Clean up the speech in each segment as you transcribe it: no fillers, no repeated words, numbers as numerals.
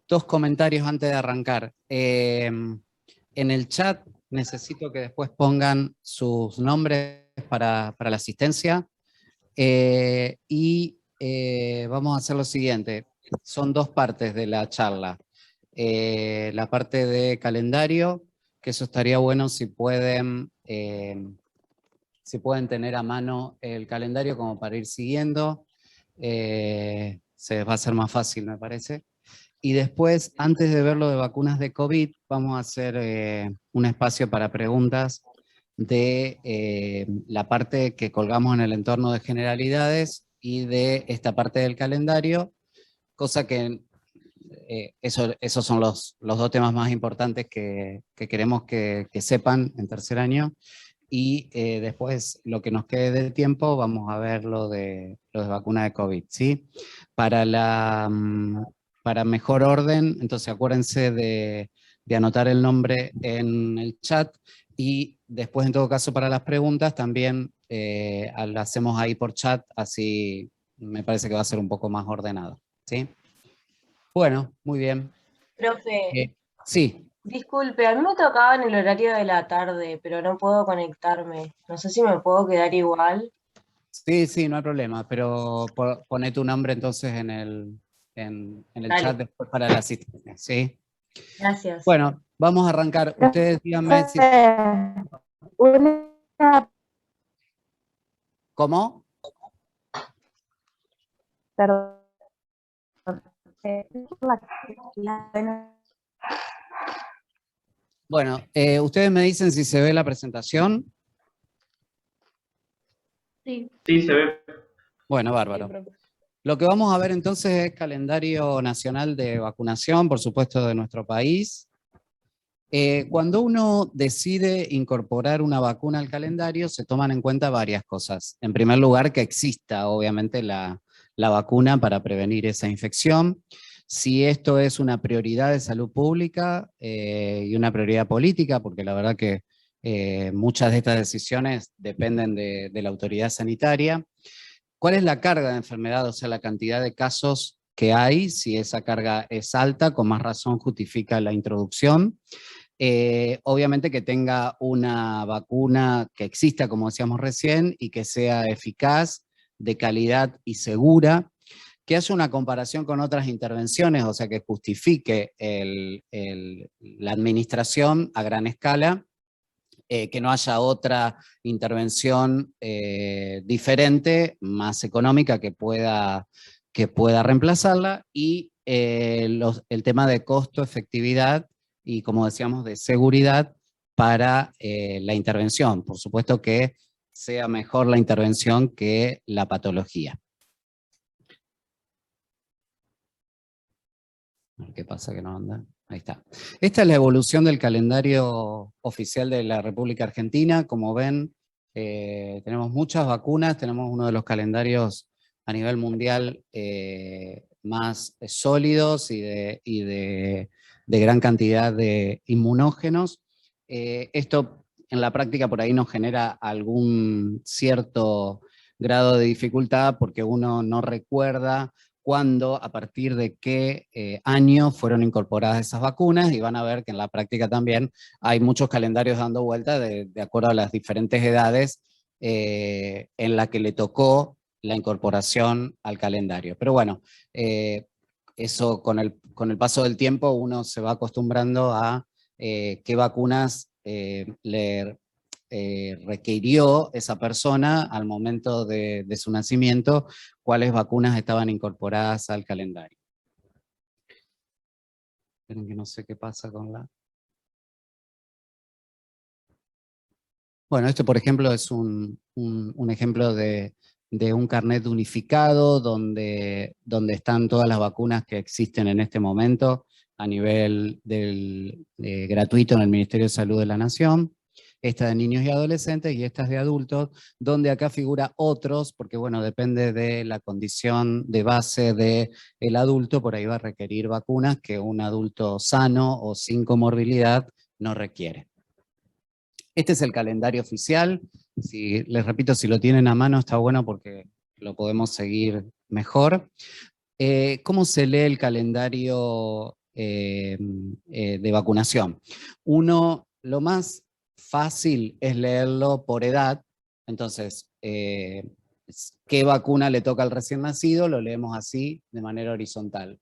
dos comentarios antes de arrancar. En el chat necesito que después pongan sus nombres para la asistencia. Vamos a hacer lo siguiente. Son dos partes de la charla. La parte de calendario, que eso estaría bueno si pueden tener a mano el calendario como para ir siguiendo. Se les va a hacer más fácil, me parece. Y después, antes de ver lo de vacunas de COVID, vamos a hacer un espacio para preguntas de la parte que colgamos en el entorno de generalidades y de esta parte del calendario, cosa que esos son los dos temas más importantes que queremos que sepan en tercer año. Y después, lo que nos quede de tiempo, vamos a ver lo de vacuna de COVID, ¿sí? Para mejor orden, entonces acuérdense de anotar el nombre en el chat, y después, en todo caso, para las preguntas también lo hacemos ahí por chat, así me parece que va a ser un poco más ordenado, ¿sí? Bueno, muy bien. Profe, Sí. disculpe, a mí me tocaba en el horario de la tarde, pero no puedo conectarme. No sé si me puedo quedar igual. Sí, no hay problema, pero poné tu nombre entonces en el chat Dale, después para la asistencia, ¿sí? gracias. Bueno, vamos a arrancar. Ustedes díganme si... Una, ¿Cómo? perdón, Bueno, ustedes me dicen si se ve la presentación. sí. Sí, se ve. Bueno, bárbaro. Lo que vamos a ver entonces es calendario nacional de vacunación, por supuesto, de nuestro país. Cuando uno decide incorporar una vacuna al calendario, se toman en cuenta varias cosas. En primer lugar, que exista, obviamente, la vacuna para prevenir esa infección. Si esto es una prioridad de salud pública y una prioridad política, porque la verdad que muchas de estas decisiones dependen de la autoridad sanitaria. ¿Cuál es la carga de enfermedad? O sea, la cantidad de casos que hay. Si esa carga es alta, con más razón justifica la introducción. Obviamente que tenga una vacuna que exista, como decíamos recién, y que sea eficaz, de calidad y segura, que hace una comparación con otras intervenciones, o sea, que justifique la administración a gran escala, que no haya otra intervención diferente, más económica, que pueda reemplazarla, y el tema de costo, efectividad y, como decíamos, de seguridad para la intervención. Por supuesto que sea mejor la intervención que la patología. A ver qué pasa que no anda. Ahí está. Esta es la evolución del calendario oficial de la República Argentina. Como ven, tenemos muchas vacunas, tenemos uno de los calendarios a nivel mundial más sólidos y de gran cantidad de inmunógenos. Esto en la práctica por ahí nos genera algún cierto grado de dificultad, porque uno no recuerda cuándo, a partir de qué año fueron incorporadas esas vacunas, y van a ver que en la práctica también hay muchos calendarios dando vuelta de acuerdo a las diferentes edades en la que le tocó la incorporación al calendario. Pero bueno, eso con el paso del tiempo uno se va acostumbrando a qué vacunas le requirió esa persona al momento de su nacimiento, cuáles vacunas estaban incorporadas al calendario. Esperen que no sé qué pasa con la... Bueno, esto por ejemplo es un ejemplo de un carnet unificado donde están todas las vacunas que existen en este momento a nivel gratuito en el Ministerio de Salud de la Nación. Esta de niños y adolescentes, y esta es de adultos, donde acá figura otros, porque bueno, depende de la condición de base del adulto, por ahí va a requerir vacunas que un adulto sano o sin comorbilidad no requiere. Este es el calendario oficial. Les repito, si lo tienen a mano está bueno porque lo podemos seguir mejor. ¿Cómo se lee el calendario de vacunación. Uno, lo más fácil es leerlo por edad, entonces, ¿qué vacuna le toca al recién nacido? Lo leemos así, de manera horizontal.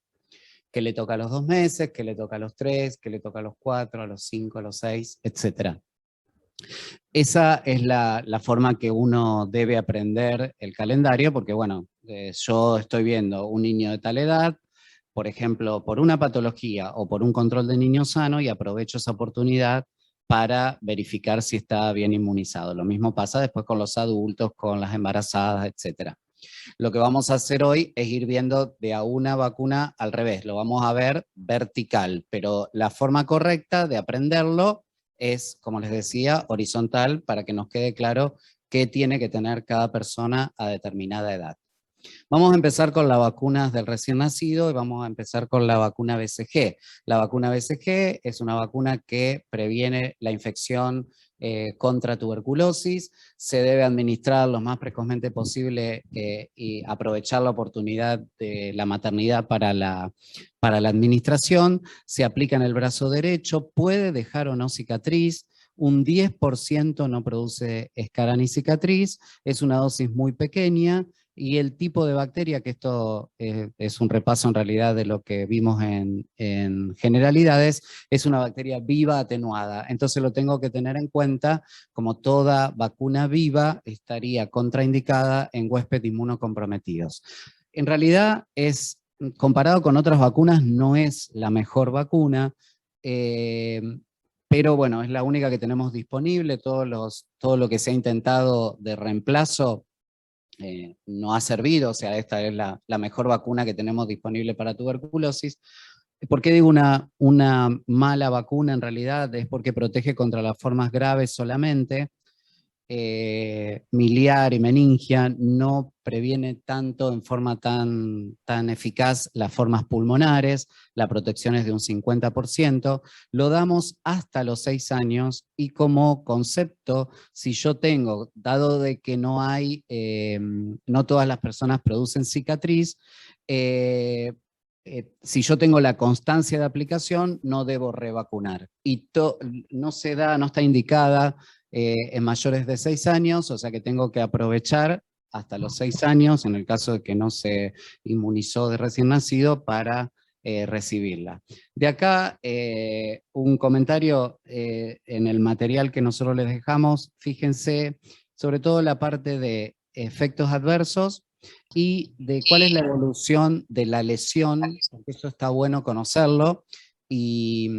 ¿Qué le toca a los 2 meses? ¿Qué le toca a los 3? ¿Qué le toca a los 4? ¿A los 5? ¿A los 6? Etcétera. Esa es la forma que uno debe aprender el calendario, porque bueno, yo estoy viendo un niño de tal edad, por ejemplo, por una patología o por un control de niño sano, y aprovecho esa oportunidad para verificar si está bien inmunizado. Lo mismo pasa después con los adultos, con las embarazadas, etcétera. Lo que vamos a hacer hoy es ir viendo de a una vacuna al revés, lo vamos a ver vertical, pero la forma correcta de aprenderlo es, como les decía, horizontal, para que nos quede claro qué tiene que tener cada persona a determinada edad. Vamos a empezar con las vacunas del recién nacido y vamos a empezar con la vacuna BCG. La vacuna BCG es una vacuna que previene la infección contra tuberculosis. Se debe administrar lo más precozmente posible y aprovechar la oportunidad de la maternidad para la administración. Se aplica en el brazo derecho, puede dejar o no cicatriz. Un 10% no produce escara ni cicatriz, es una dosis muy pequeña, y el tipo de bacteria, que esto es un repaso en realidad de lo que vimos en generalidades, es una bacteria viva atenuada. Entonces lo tengo que tener en cuenta, como toda vacuna viva estaría contraindicada en huéspedes inmunocomprometidos. En realidad comparado con otras vacunas, no es la mejor vacuna, pero bueno, es la única que tenemos disponible. Todo lo que se ha intentado de reemplazo no ha servido, o sea, esta es la mejor vacuna que tenemos disponible para tuberculosis. ¿Por qué digo una mala vacuna en realidad? Es porque protege contra las formas graves solamente. Miliar y meningia, no previene tanto en forma tan eficaz las formas pulmonares, la protección es de un 50%, lo damos hasta los 6 años, y como concepto, si yo tengo, dado de que no todas las personas producen cicatriz, si yo tengo la constancia de aplicación, no debo revacunar. Y no está indicada en mayores de 6 años, o sea que tengo que aprovechar hasta los 6 años, en el caso de que no se inmunizó de recién nacido, para recibirla. De acá, un comentario en el material que nosotros les dejamos. Fíjense sobre todo la parte de efectos adversos y de cuál es la evolución de la lesión, porque eso está bueno conocerlo, y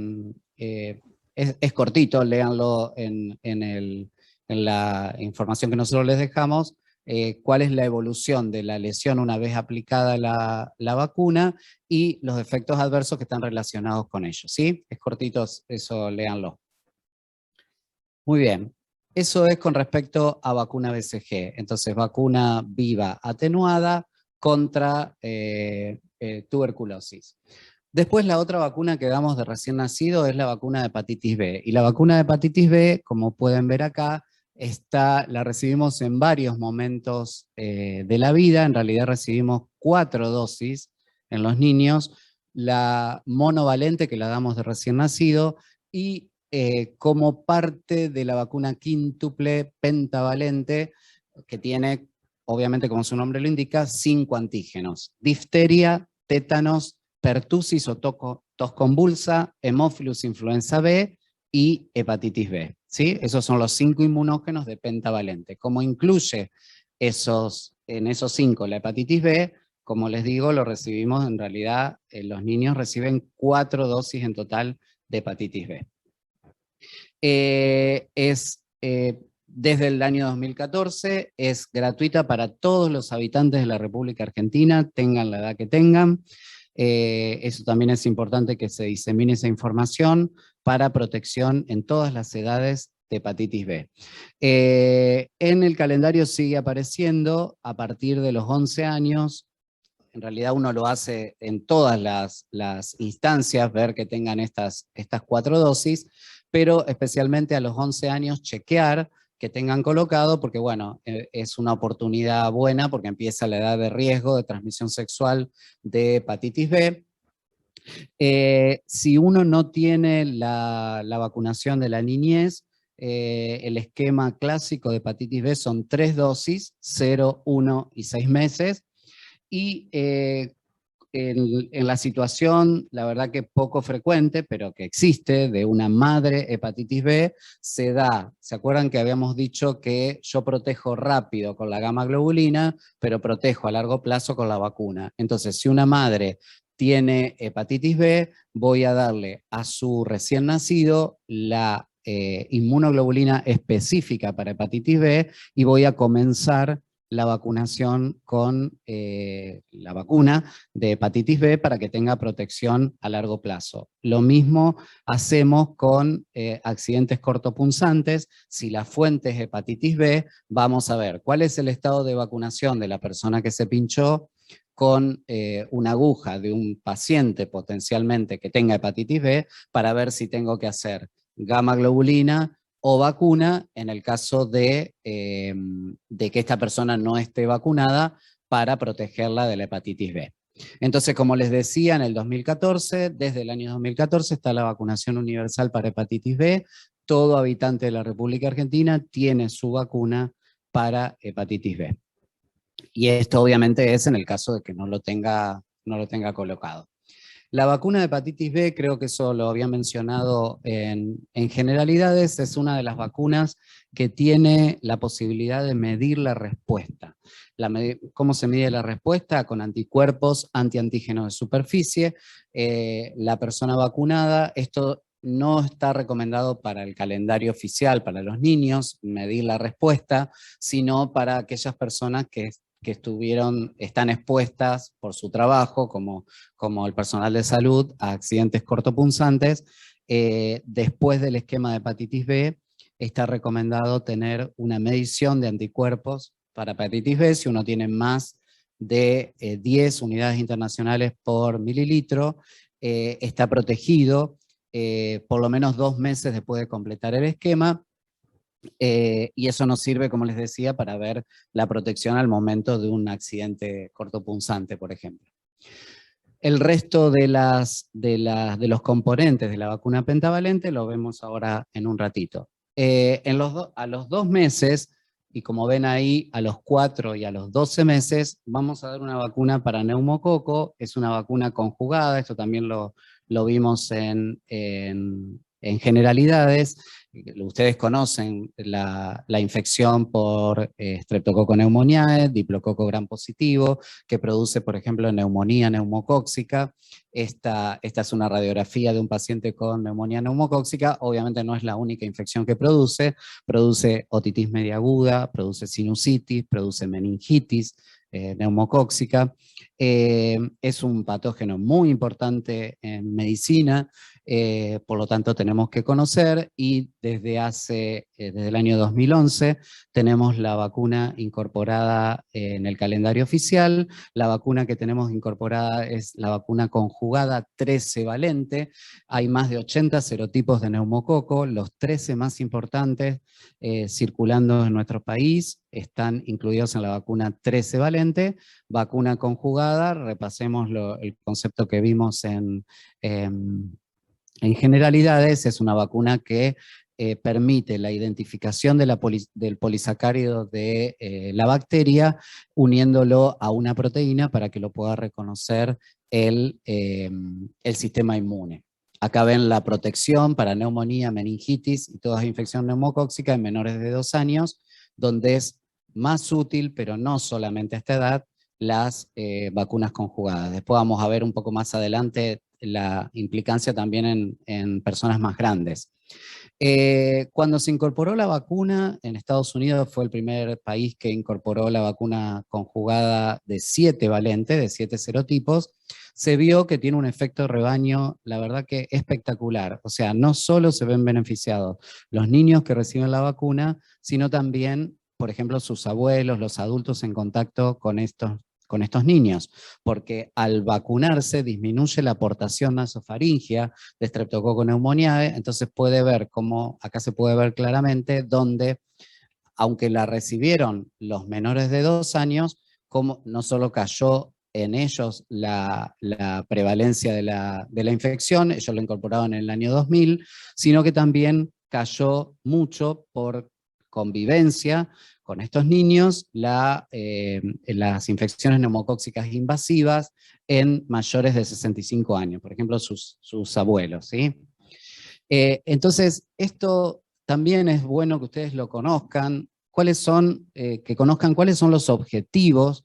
es cortito, léanlo en la información que nosotros les dejamos, cuál es la evolución de la lesión una vez aplicada la vacuna y los efectos adversos que están relacionados con ello, ¿sí? Es cortito, eso léanlo. Muy bien, eso es con respecto a vacuna BCG. Entonces, vacuna viva atenuada contra tuberculosis. Después, la otra vacuna que damos de recién nacido es la vacuna de hepatitis B. Y la vacuna de hepatitis B, como pueden ver acá, la recibimos en varios momentos de la vida. En realidad recibimos 4 dosis en los niños. La monovalente, que la damos de recién nacido, y como parte de la vacuna quíntuple pentavalente, que tiene, obviamente como su nombre lo indica, 5 antígenos: difteria, tétanos, pertusis o tos convulsa, hemófilus influenza B y hepatitis B, ¿sí? Esos son los 5 inmunógenos de pentavalente. Como incluye en esos 5 la hepatitis B, como les digo, lo recibimos en realidad, los niños reciben 4 dosis en total de hepatitis B. Desde el año 2014 es gratuita para todos los habitantes de la República Argentina, tengan la edad que tengan. Eso también es importante, que se disemine esa información para protección en todas las edades de hepatitis B. En el calendario sigue apareciendo a partir de los 11 años, en realidad uno lo hace en todas las instancias, ver que tengan estas 4 dosis, pero especialmente a los 11 años chequear que tengan colocado, porque bueno, es una oportunidad buena porque empieza la edad de riesgo de transmisión sexual de hepatitis B. Si uno no tiene la vacunación de la niñez, el esquema clásico de hepatitis B son 3 dosis, 0, 1 y 6 meses, y en la situación, la verdad que poco frecuente, pero que existe, de una madre hepatitis B, se da, ¿se acuerdan que habíamos dicho que yo protejo rápido con la gamma globulina, pero protejo a largo plazo con la vacuna? Entonces, si una madre tiene hepatitis B, voy a darle a su recién nacido la inmunoglobulina específica para hepatitis B y voy a comenzar la vacunación con la vacuna de hepatitis B para que tenga protección a largo plazo. Lo mismo hacemos con accidentes cortopunzantes. Si la fuente es hepatitis B, vamos a ver cuál es el estado de vacunación de la persona que se pinchó con una aguja de un paciente potencialmente que tenga hepatitis B para ver si tengo que hacer gamma globulina o vacuna en el caso de que esta persona no esté vacunada para protegerla de la hepatitis B. Entonces, como les decía, en el 2014, desde el año 2014 está la vacunación universal para hepatitis B. Todo habitante de la República Argentina tiene su vacuna para hepatitis B. Y esto obviamente es en el caso de que no lo tenga colocado. La vacuna de hepatitis B, creo que eso lo había mencionado en generalidades, es una de las vacunas que tiene la posibilidad de medir la respuesta. ¿Cómo se mide la respuesta? Con anticuerpos antiantígenos de superficie. La persona vacunada, esto no está recomendado para el calendario oficial, para los niños, medir la respuesta, sino para aquellas personas que están expuestas por su trabajo, como el personal de salud, a accidentes cortopunzantes. Después del esquema de hepatitis B, está recomendado tener una medición de anticuerpos para hepatitis B. Si uno tiene más de 10 unidades internacionales por mililitro, está protegido por lo menos 2 meses después de completar el esquema. Y eso nos sirve, como les decía, para ver la protección al momento de un accidente cortopunzante, por ejemplo. El resto de los componentes de la vacuna pentavalente lo vemos ahora en un ratito. A los 2 meses, y como ven ahí, a los 4 y a los 12 meses, vamos a dar una vacuna para neumococo. Es una vacuna conjugada, esto también lo vimos en generalidades. Ustedes conocen la infección por Streptococcus pneumoniae, diplococo gram positivo, que produce, por ejemplo, neumonía neumocóxica. Esta es una radiografía de un paciente con neumonía neumocóxica. Obviamente no es la única infección que produce otitis media aguda, produce sinusitis, produce meningitis neumocóxica. Es un patógeno muy importante en medicina, por lo tanto tenemos que conocer, y desde el año 2011 tenemos la vacuna incorporada en el calendario oficial. La vacuna que tenemos incorporada es la vacuna conjugada 13 valente. Hay más de 80 serotipos de neumococo, los 13 más importantes circulando en nuestro país están incluidos en la vacuna 13 valente. Vacuna conjugada, repasemos el concepto que vimos en generalidades, es una vacuna que permite la identificación del polisacárido de la bacteria, uniéndolo a una proteína para que lo pueda reconocer el sistema inmune. Acá ven la protección para neumonía, meningitis y toda infección neumocóxica en menores de 2 años, donde es más útil, pero no solamente a esta edad, las vacunas conjugadas. Después vamos a ver un poco más adelante la implicancia también en personas más grandes. Cuando se incorporó la vacuna, en Estados Unidos fue el primer país que incorporó la vacuna conjugada de 7 valente, de 7 serotipos, se vio que tiene un efecto de rebaño, la verdad que espectacular. O sea, no solo se ven beneficiados los niños que reciben la vacuna, sino también, por ejemplo, sus abuelos, los adultos en contacto con estos niños, porque al vacunarse disminuye la aportación nasofaringea de Streptococcus pneumoniae. Entonces puede ver cómo, acá se puede ver claramente, donde, aunque la recibieron los menores de 2 años, como no solo cayó en ellos la prevalencia de la infección, ellos lo incorporaron en el año 2000, sino que también cayó mucho por convivencia con estos niños las infecciones neumocóxicas invasivas en mayores de 65 años, por ejemplo, sus abuelos, ¿sí? Entonces, esto también es bueno que ustedes lo conozcan, que conozcan cuáles son los objetivos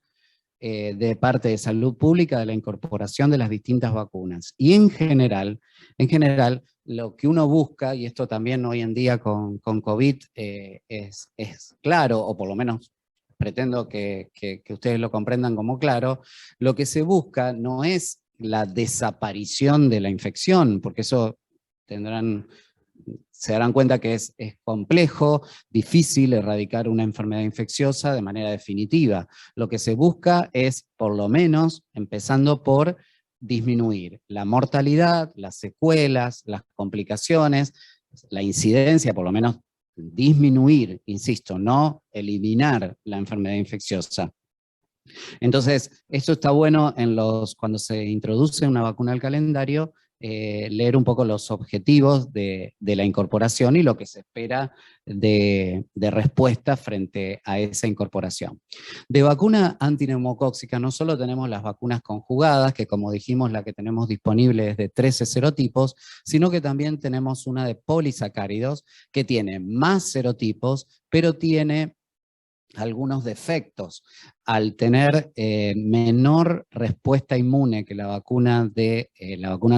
de parte de salud pública de la incorporación de las distintas vacunas. Y en general, lo que uno busca, y esto también hoy en día con COVID es claro, o por lo menos pretendo que ustedes lo comprendan como claro, lo que se busca no es la desaparición de la infección, porque eso se darán cuenta que es complejo, difícil erradicar una enfermedad infecciosa de manera definitiva. Lo que se busca es, por lo menos, empezando por disminuir la mortalidad, las secuelas, las complicaciones, la incidencia, por lo menos disminuir, insisto, no eliminar la enfermedad infecciosa. Entonces, esto está bueno cuando se introduce una vacuna al calendario, leer un poco los objetivos de la incorporación y lo que se espera de respuesta frente a esa incorporación. De vacuna antineumocóxica no solo tenemos las vacunas conjugadas, que como dijimos la que tenemos disponible es de 13 serotipos, sino que también tenemos una de polisacáridos que tiene más serotipos, pero tiene algunos defectos. Al tener menor respuesta inmune que la vacuna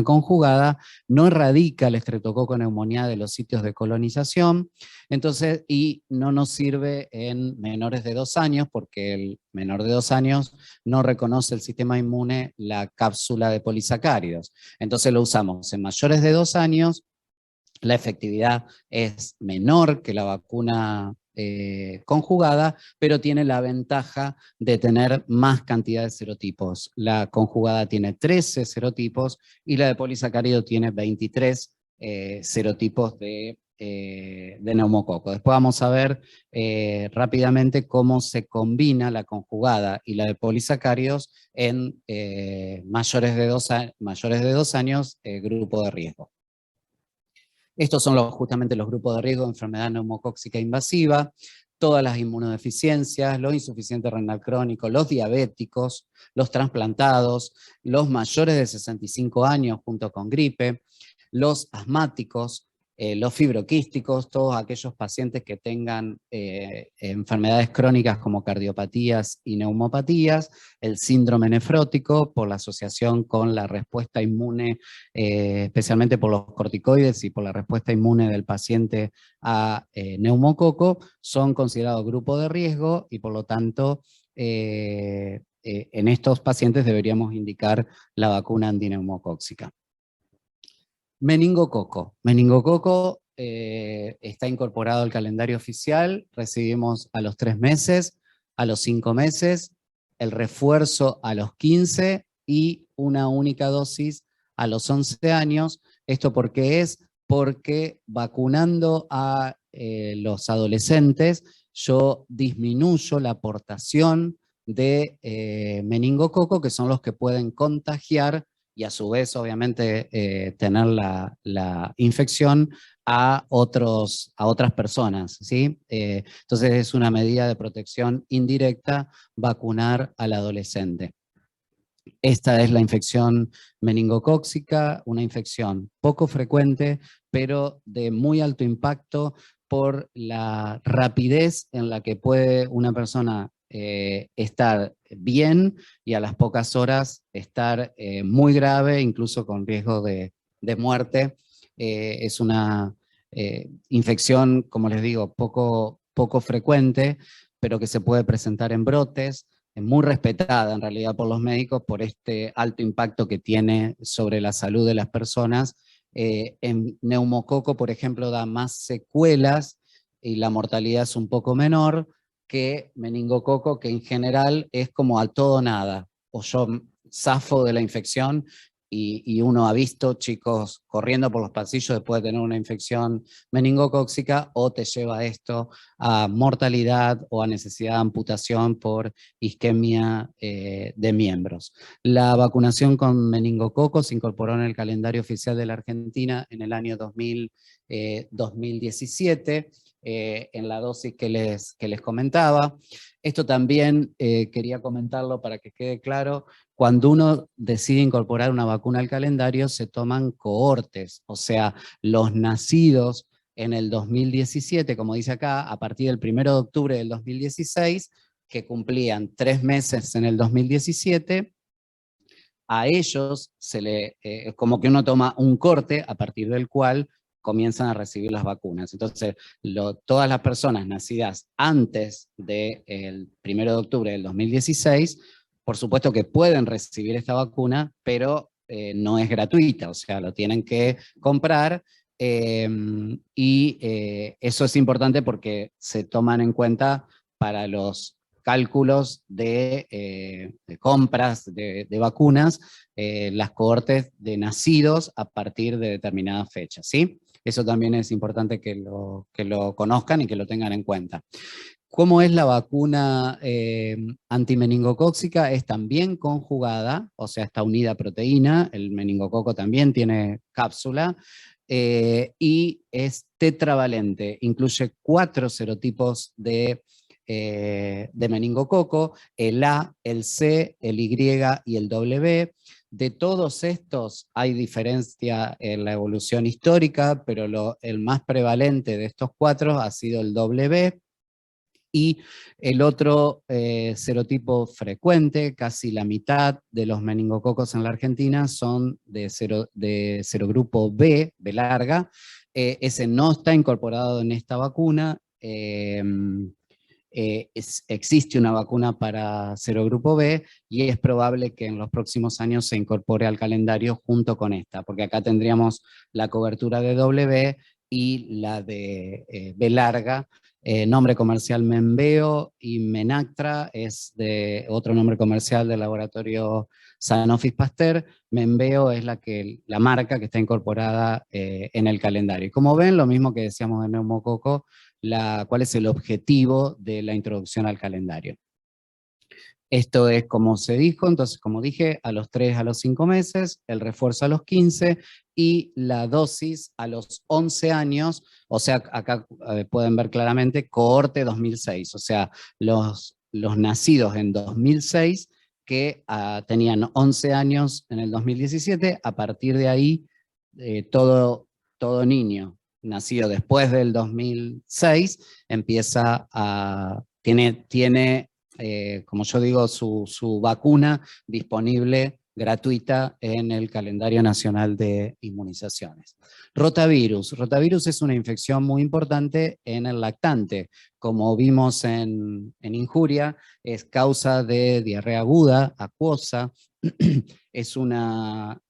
conjugada, no erradica el estreptococo neumonía de los sitios de colonización, entonces, y no nos sirve en menores de 2 años, porque el menor de 2 años no reconoce el sistema inmune la cápsula de polisacáridos. Entonces lo usamos en mayores de 2 años, la efectividad es menor que la vacuna conjugada, pero tiene la ventaja de tener más cantidad de serotipos. La conjugada tiene 13 serotipos y la de polisacárido tiene 23 serotipos de neumococo. Después vamos a ver rápidamente cómo se combina la conjugada y la de polisacáridos en mayores de 2 años, grupo de riesgo. Estos son justamente los grupos de riesgo de enfermedad neumocóxica invasiva, todas las inmunodeficiencias, los insuficientes renal crónicos, los diabéticos, los trasplantados, los mayores de 65 años junto con gripe, los asmáticos, los fibroquísticos, todos aquellos pacientes que tengan enfermedades crónicas como cardiopatías y neumopatías, el síndrome nefrótico por la asociación con la respuesta inmune, especialmente por los corticoides y por la respuesta inmune del paciente a neumococo, son considerados grupo de riesgo y por lo tanto en estos pacientes deberíamos indicar la vacuna antineumocóxica. Meningococo. Meningococo está incorporado al calendario oficial, recibimos a los 3 meses, a los 5 meses, el refuerzo a los 15 y una única dosis a los 11 años. ¿Esto por qué es? Porque vacunando a los adolescentes, yo disminuyo la aportación de meningococo, que son los que pueden contagiar y a su vez, obviamente, tener la infección a otras personas, ¿sí? Entonces es una medida de protección indirecta vacunar al adolescente. Esta es la infección meningocóxica, una infección poco frecuente, pero de muy alto impacto por la rapidez en la que puede una persona estar bien y a las pocas horas estar muy grave, incluso con riesgo de muerte. Es una infección, como les digo, poco frecuente, pero que se puede presentar en brotes, muy respetada en realidad por los médicos por este alto impacto que tiene sobre la salud de las personas. En neumococo, por ejemplo, da más secuelas y la mortalidad es un poco menor que meningococo, que en general es como a todo nada. O yo zafo de la infección y uno ha visto chicos corriendo por los pasillos después de tener una infección meningocócica, o te lleva esto a mortalidad o a necesidad de amputación por isquemia de miembros. La vacunación con meningococo se incorporó en el calendario oficial de la Argentina en el año 2017, en la dosis que les comentaba. Esto también quería comentarlo para que quede claro. Cuando uno decide incorporar una vacuna al calendario, se toman cohortes, o sea, los nacidos en el 2017, como dice acá, a partir del 1 de octubre del 2016, que cumplían 3 meses en el 2017, a ellos como que uno toma un corte a partir del cual comienzan a recibir las vacunas. Entonces, todas las personas nacidas antes del 1 de octubre del 2016, por supuesto que pueden recibir esta vacuna, pero no es gratuita, o sea, lo tienen que comprar, eso es importante porque se toman en cuenta para los cálculos de compras de vacunas, las cohortes de nacidos a partir de determinadas fechas, ¿sí? Eso también es importante que lo conozcan y que lo tengan en cuenta. ¿Cómo es la vacuna antimeningocócica? Es también conjugada, o sea, está unida a proteína, el meningococo también tiene cápsula, y es tetravalente, incluye 4 serotipos de meningococo, el A, el C, el Y y el W. De todos estos hay diferencia en la evolución histórica, pero el más prevalente de estos 4 ha sido el W, y el otro serotipo frecuente, casi la mitad de los meningococos en la Argentina son de serogrupo B, B larga. Ese no está incorporado en esta vacuna. Existe una vacuna para serogrupo B y es probable que en los próximos años se incorpore al calendario junto con esta, porque acá tendríamos la cobertura de W y la de B larga. Nombre comercial Menveo, y Menactra es de otro nombre comercial del laboratorio Sanofi Pasteur. Menveo es la marca que está incorporada en el calendario. Y como ven, lo mismo que decíamos de neumococo, cuál es el objetivo de la introducción al calendario. Esto es como se dijo, entonces como dije, a los 3 a los 5 meses, el refuerzo a los 15 y la dosis a los 11 años, o sea, acá pueden ver claramente cohorte 2006, o sea, los nacidos en 2006 que tenían 11 años en el 2017, a partir de ahí todo niño nacido después del 2006 tiene como yo digo, su vacuna disponible gratuita en el calendario nacional de inmunizaciones. Rotavirus. Rotavirus es una infección muy importante en el lactante. Como vimos en Injuria, es causa de diarrea aguda, acuosa, es una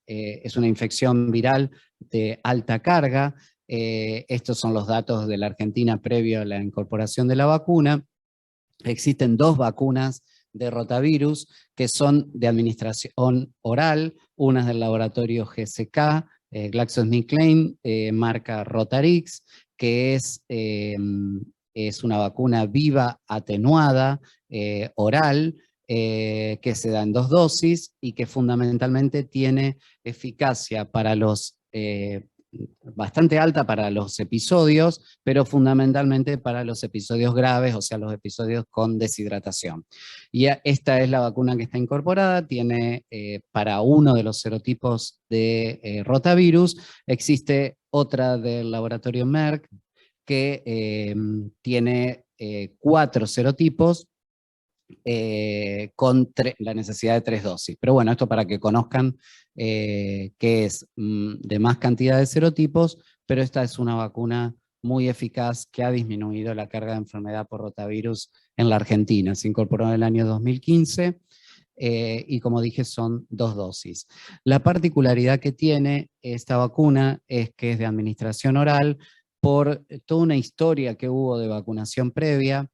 infección viral de alta carga. Estos son los datos de la Argentina previo a la incorporación de la vacuna. Existen 2 vacunas de rotavirus que son de administración oral, una es del laboratorio GSK, GlaxoSmithKline, marca Rotarix, que es una vacuna viva atenuada, oral, que se da en 2 dosis y que fundamentalmente tiene eficacia para bastante alta para los episodios, pero fundamentalmente para los episodios graves, o sea, los episodios con deshidratación. Y esta es la vacuna que está incorporada, tiene para uno de los serotipos de rotavirus. Existe otra del laboratorio Merck que tiene 4 serotipos, con la necesidad de 3 dosis. Pero bueno, esto para que conozcan que es de más cantidad de serotipos, pero esta es una vacuna muy eficaz que ha disminuido la carga de enfermedad por rotavirus en la Argentina. Se incorporó en el año 2015 y como dije son 2 dosis. La particularidad que tiene esta vacuna es que es de administración oral por toda una historia que hubo de vacunación previa.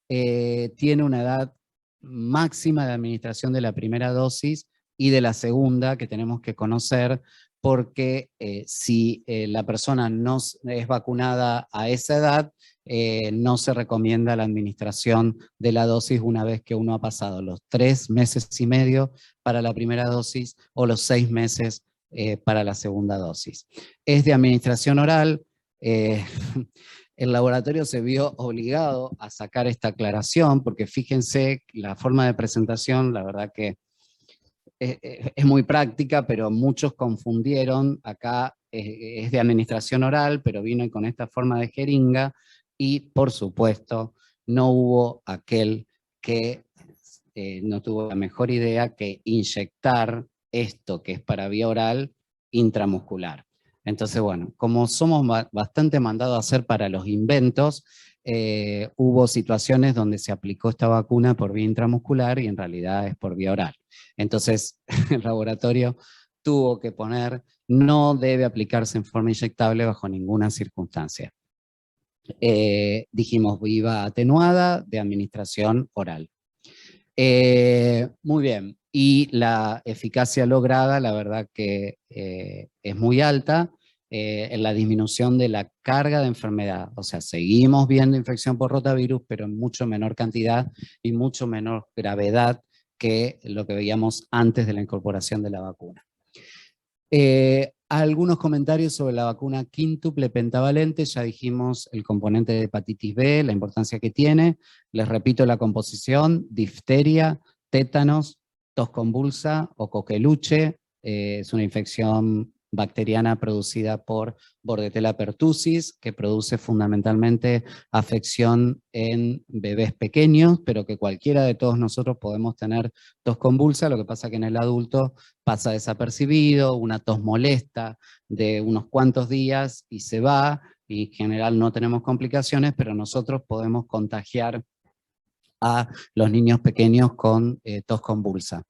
Tiene una edad máxima de administración de la primera dosis y de la segunda que tenemos que conocer, porque si la persona no es vacunada a esa edad, no se recomienda la administración de la dosis una vez que uno ha pasado los 3 meses y medio para la primera dosis o los 6 meses para la segunda dosis. Es de administración oral. El laboratorio se vio obligado a sacar esta aclaración, porque fíjense la forma de presentación, la verdad que es muy práctica, pero muchos confundieron. Acá es de administración oral, pero vino con esta forma de jeringa, y por supuesto no hubo aquel que no tuvo la mejor idea que inyectar esto que es para vía oral intramuscular. Entonces, bueno, como somos bastante mandados a hacer para los inventos, hubo situaciones donde se aplicó esta vacuna por vía intramuscular y en realidad es por vía oral. Entonces, el laboratorio tuvo que poner, no debe aplicarse en forma inyectable bajo ninguna circunstancia. Dijimos, iba atenuada de administración oral. Muy bien, y la eficacia lograda, la verdad que es muy alta en la disminución de la carga de enfermedad. O sea, seguimos viendo infección por rotavirus, pero en mucho menor cantidad y mucho menor gravedad que lo que veíamos antes de la incorporación de la vacuna. Algunos comentarios sobre la vacuna quíntuple pentavalente. Ya dijimos el componente de hepatitis B, la importancia que tiene. Les repito la composición: difteria, tétanos, tos convulsa o coqueluche. Es una infección bacteriana producida por Bordetella pertussis, que produce fundamentalmente afección en bebés pequeños, pero que cualquiera de todos nosotros podemos tener tos convulsa. Lo que pasa que en el adulto pasa desapercibido, una tos molesta de unos cuantos días y se va, y en general no tenemos complicaciones, pero nosotros podemos contagiar a los niños pequeños con tos convulsa.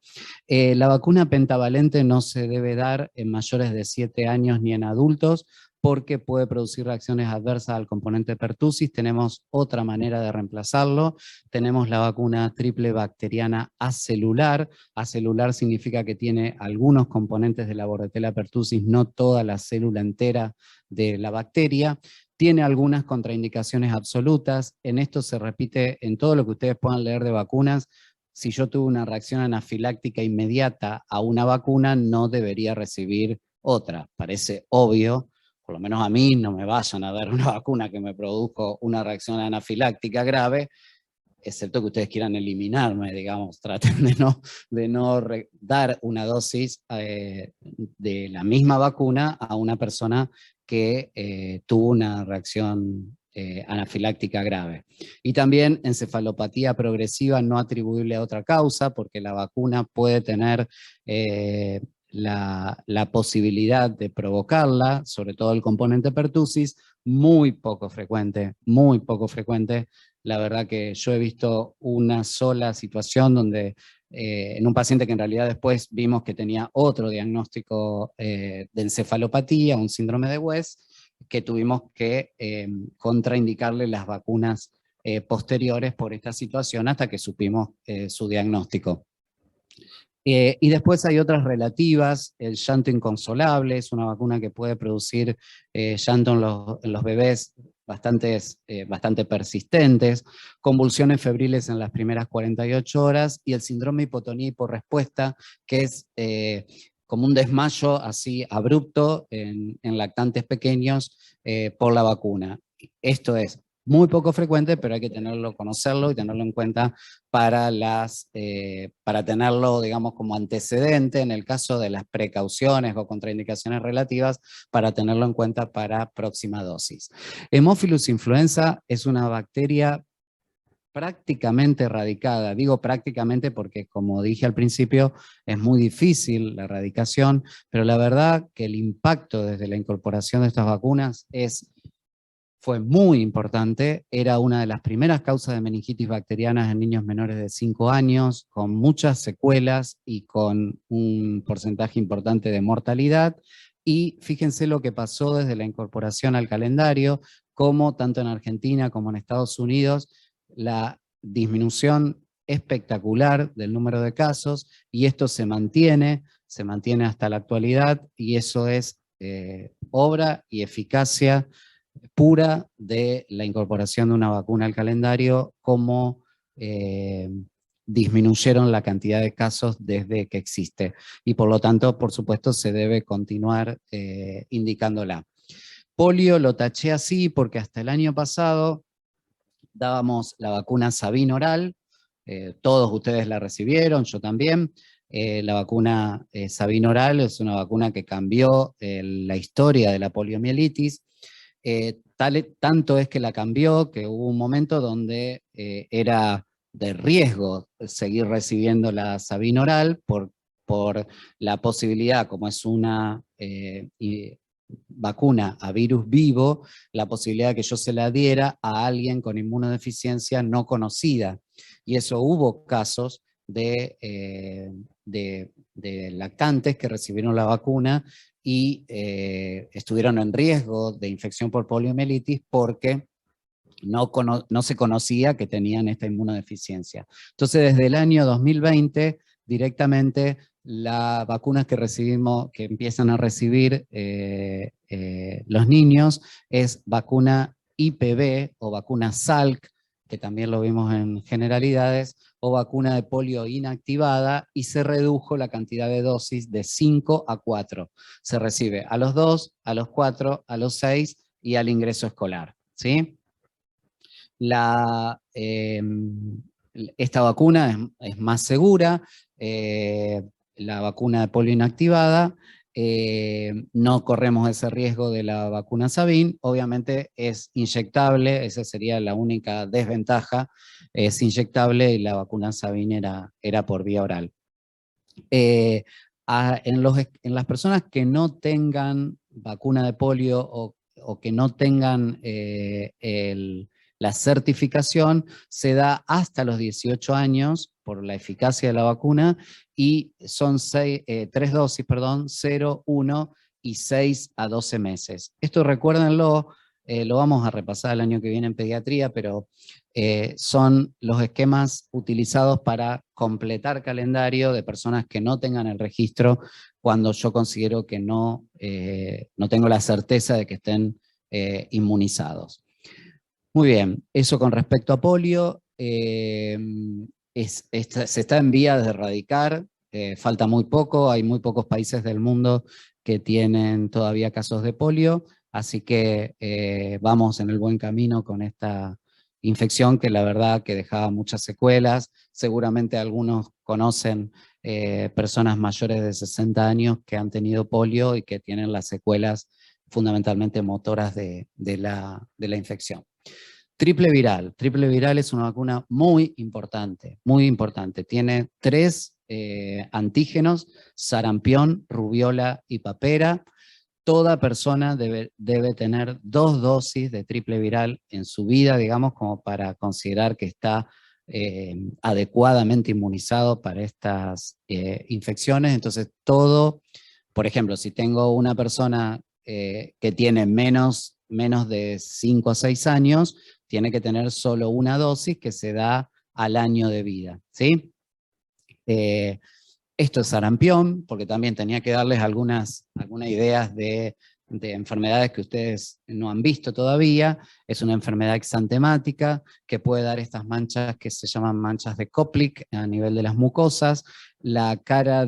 La vacuna pentavalente no se debe dar en mayores de 7 años ni en adultos, porque puede producir reacciones adversas al componente pertussis. Tenemos otra manera de reemplazarlo. Tenemos la vacuna triple bacteriana acelular. Acelular significa que tiene algunos componentes de la Bordetella pertussis, no toda la célula entera de la bacteria. Tiene algunas contraindicaciones absolutas. En esto se repite en todo lo que ustedes puedan leer de vacunas. Si yo tuve una reacción anafiláctica inmediata a una vacuna, no debería recibir otra. Parece obvio, por lo menos a mí, no me vayan a dar una vacuna que me produjo una reacción anafiláctica grave, excepto que ustedes quieran eliminarme, digamos. Traten de no dar una dosis de la misma vacuna a una persona que tuvo una reacción anafiláctica grave. Y también encefalopatía progresiva no atribuible a otra causa, porque la vacuna puede tener la posibilidad de provocarla, sobre todo el componente pertussis, muy poco frecuente, muy poco frecuente. La verdad que yo he visto una sola situación donde en un paciente que en realidad después vimos que tenía otro diagnóstico de encefalopatía, un síndrome de West, que tuvimos que contraindicarle las vacunas posteriores por esta situación hasta que supimos su diagnóstico. Y después hay otras relativas. El llanto inconsolable es una vacuna que puede producir llanto en los bebés bastante persistentes, convulsiones febriles en las primeras 48 horas, y el síndrome de hipotonía hiporrespuesta, que es como un desmayo así abrupto en lactantes pequeños por la vacuna. Esto es muy poco frecuente, pero hay que conocerlo y tenerlo en cuenta para tenerlo, digamos, como antecedente en el caso de las precauciones o contraindicaciones relativas, para tenerlo en cuenta para próxima dosis. Haemophilus influenza es una bacteria prácticamente erradicada. Digo prácticamente porque, como dije al principio, es muy difícil la erradicación, pero la verdad que el impacto desde la incorporación de estas vacunas fue muy importante. Era una de las primeras causas de meningitis bacterianas en niños menores de 5 años, con muchas secuelas y con un porcentaje importante de mortalidad. Y fíjense lo que pasó desde la incorporación al calendario, como tanto en Argentina como en Estados Unidos, la disminución espectacular del número de casos, y esto se mantiene hasta la actualidad, y eso es obra y eficacia pura de la incorporación de una vacuna al calendario, como disminuyeron la cantidad de casos desde que existe. Y por lo tanto, por supuesto, se debe continuar indicándola. Polio lo taché así porque hasta el año pasado dábamos la vacuna Sabin oral, todos ustedes la recibieron, yo también. La vacuna Sabin oral es una vacuna que cambió la historia de la poliomielitis. Tanto es que la cambió que hubo un momento donde era de riesgo seguir recibiendo la Sabin oral por la posibilidad, como es una vacuna a virus vivo, la posibilidad de que yo se la diera a alguien con inmunodeficiencia no conocida. Y eso hubo casos de lactantes que recibieron la vacuna y estuvieron en riesgo de infección por poliomielitis porque no se conocía que tenían esta inmunodeficiencia. Entonces, desde el año 2020, directamente las vacunas que recibimos, que empiezan a recibir los niños, es vacuna IPV o vacuna Salk, que también lo vimos en generalidades, o vacuna de polio inactivada, y se redujo la cantidad de dosis de 5 a 4. Se recibe a los 2, a los 4, a los 6 y al ingreso escolar, ¿sí? Esta vacuna es más segura, la vacuna de polio inactivada, no corremos ese riesgo de la vacuna Sabin, obviamente es inyectable, esa sería la única desventaja, es inyectable y la vacuna Sabin era por vía oral. En las personas que no tengan vacuna de polio o que no tengan la certificación, se da hasta los 18 años por la eficacia de la vacuna, y son 3 dosis, 0, 1 y 6 a 12 meses. Esto recuérdenlo, lo vamos a repasar el año que viene en pediatría, pero son los esquemas utilizados para completar calendario de personas que no tengan el registro cuando yo considero que no tengo la certeza de que estén inmunizados. Muy bien, eso con respecto a polio. Se está en vías de erradicar, falta muy poco, hay muy pocos países del mundo que tienen todavía casos de polio, así que vamos en el buen camino con esta infección que la verdad que dejaba muchas secuelas. Seguramente algunos conocen personas mayores de 60 años que han tenido polio y que tienen las secuelas fundamentalmente motoras de la infección. Triple viral es una vacuna muy importante, muy importante. Tiene 3 antígenos: sarampión, rubiola y papera. Toda persona debe tener 2 dosis de triple viral en su vida, digamos, como para considerar que está adecuadamente inmunizado para estas infecciones. Entonces, por ejemplo, si tengo una persona que tiene menos de 5 o 6 años, tiene que tener solo una dosis que se da al año de vida, ¿sí? Esto es sarampión, porque también tenía que darles algunas ideas de enfermedades que ustedes no han visto todavía. Es una enfermedad exantemática que puede dar estas manchas que se llaman manchas de Koplik a nivel de las mucosas, la cara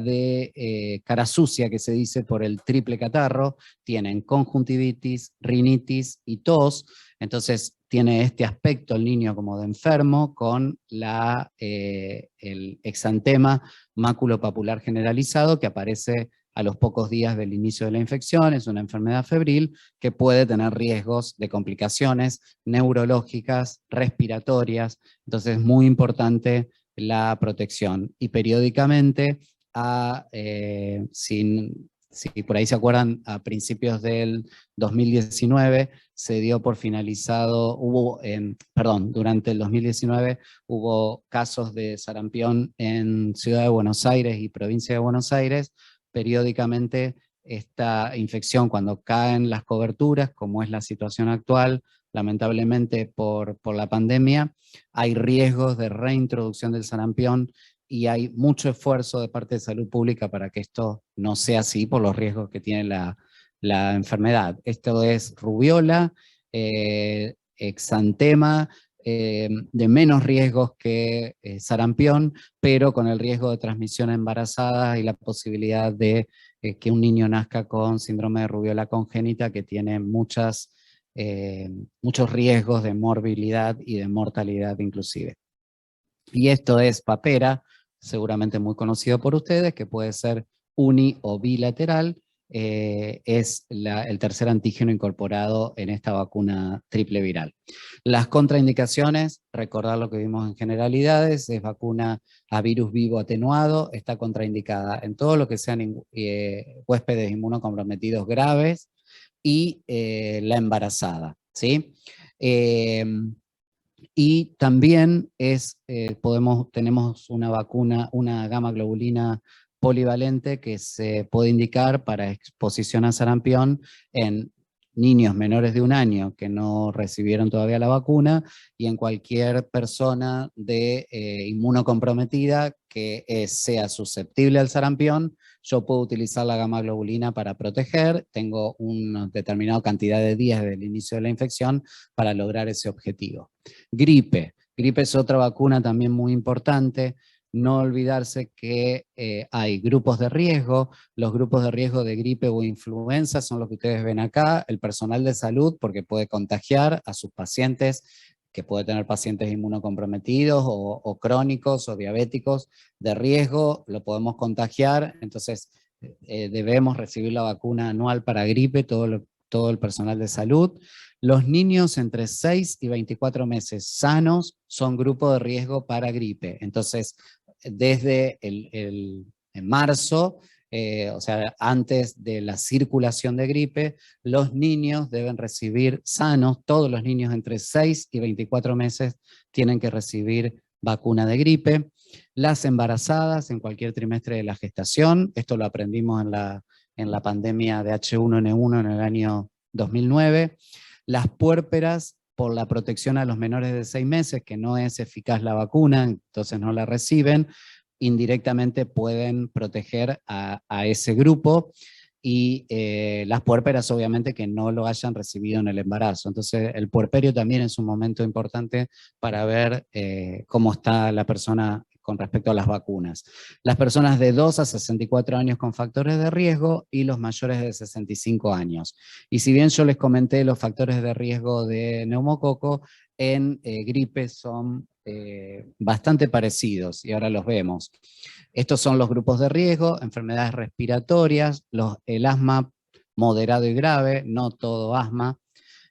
sucia que se dice por el triple catarro, tienen conjuntivitis, rinitis y tos. Entonces tiene este aspecto el niño como de enfermo, con el exantema máculo-papular generalizado que aparece a los pocos días del inicio de la infección. Es una enfermedad febril que puede tener riesgos de complicaciones neurológicas, respiratorias. Entonces es muy importante la protección. Y periódicamente, si por ahí se acuerdan, a principios del 2019 se dio por finalizado, durante el 2019 hubo casos de sarampión en Ciudad de Buenos Aires y Provincia de Buenos Aires. Periódicamente esta infección, cuando caen las coberturas, como es la situación actual, lamentablemente por la pandemia, hay riesgos de reintroducción del sarampión y hay mucho esfuerzo de parte de salud pública para que esto no sea así por los riesgos que tiene la enfermedad. Esto es rubiola, exantema, de menos riesgos que sarampión, pero con el riesgo de transmisión a embarazadas y la posibilidad de que un niño nazca con síndrome de rubiola congénita que tiene muchos riesgos de morbilidad y de mortalidad inclusive. Y esto es papera, seguramente muy conocido por ustedes, que puede ser uni o bilateral, es el tercer antígeno incorporado en esta vacuna triple viral. Las contraindicaciones, recordar lo que vimos en generalidades, es vacuna a virus vivo atenuado, está contraindicada en todo lo que sean huéspedes inmunocomprometidos graves y la embarazada, ¿sí? Y también tenemos una vacuna, una gamma globulina polivalente que se puede indicar para exposición a sarampión en niños menores de 1 año que no recibieron todavía la vacuna y en cualquier persona inmunocomprometida que sea susceptible al sarampión. Yo puedo utilizar la gamma globulina para proteger, tengo una determinada cantidad de días desde el inicio de la infección para lograr ese objetivo. Gripe. Gripe es otra vacuna también muy importante. No olvidarse que hay grupos de riesgo. Los grupos de riesgo de gripe o influenza son los que ustedes ven acá. El personal de salud, porque puede contagiar a sus pacientes, que puede tener pacientes inmunocomprometidos o crónicos o diabéticos de riesgo, lo podemos contagiar. Entonces debemos recibir la vacuna anual para gripe, todo el personal de salud. Los niños entre 6 y 24 meses sanos son grupo de riesgo para gripe. Entonces, desde en marzo, o sea, antes de la circulación de gripe, los niños deben recibir sanos, todos los niños entre 6 y 24 meses tienen que recibir vacuna de gripe. Las embarazadas en cualquier trimestre de la gestación, esto lo aprendimos en la pandemia de H1N1 en el año 2009. Las puérperas, por la protección a los menores de 6 meses, que no es eficaz la vacuna, entonces no la reciben, indirectamente pueden proteger a ese grupo, y las puérperas obviamente que no lo hayan recibido en el embarazo. Entonces el puerperio también es un momento importante para ver cómo está la persona con respecto a las vacunas. Las personas de 2 a 64 años con factores de riesgo y los mayores de 65 años. Y si bien yo les comenté los factores de riesgo de neumococo, en gripe son bastante parecidos y ahora los vemos. Estos son los grupos de riesgo, enfermedades respiratorias, el asma moderado y grave, no todo asma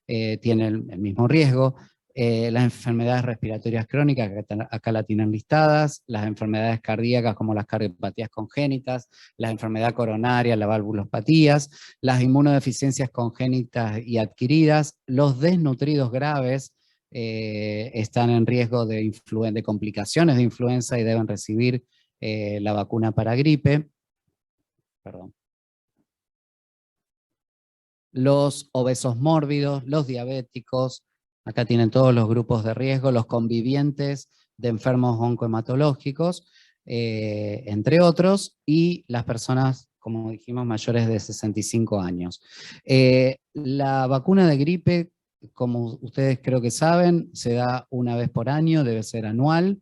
tiene el mismo riesgo. Las enfermedades respiratorias crónicas, que acá la tienen listadas, las enfermedades cardíacas como las cardiopatías congénitas, la enfermedad coronaria, las valvulopatías, las inmunodeficiencias congénitas y adquiridas, los desnutridos graves están en riesgo de complicaciones de influenza y deben recibir la vacuna para gripe. Perdón. Los obesos mórbidos, los diabéticos, acá tienen todos los grupos de riesgo, los convivientes de enfermos oncohematológicos, entre otros, y las personas, como dijimos, mayores de 65 años. La vacuna de gripe, como ustedes creo que saben, se da una vez por año, debe ser anual.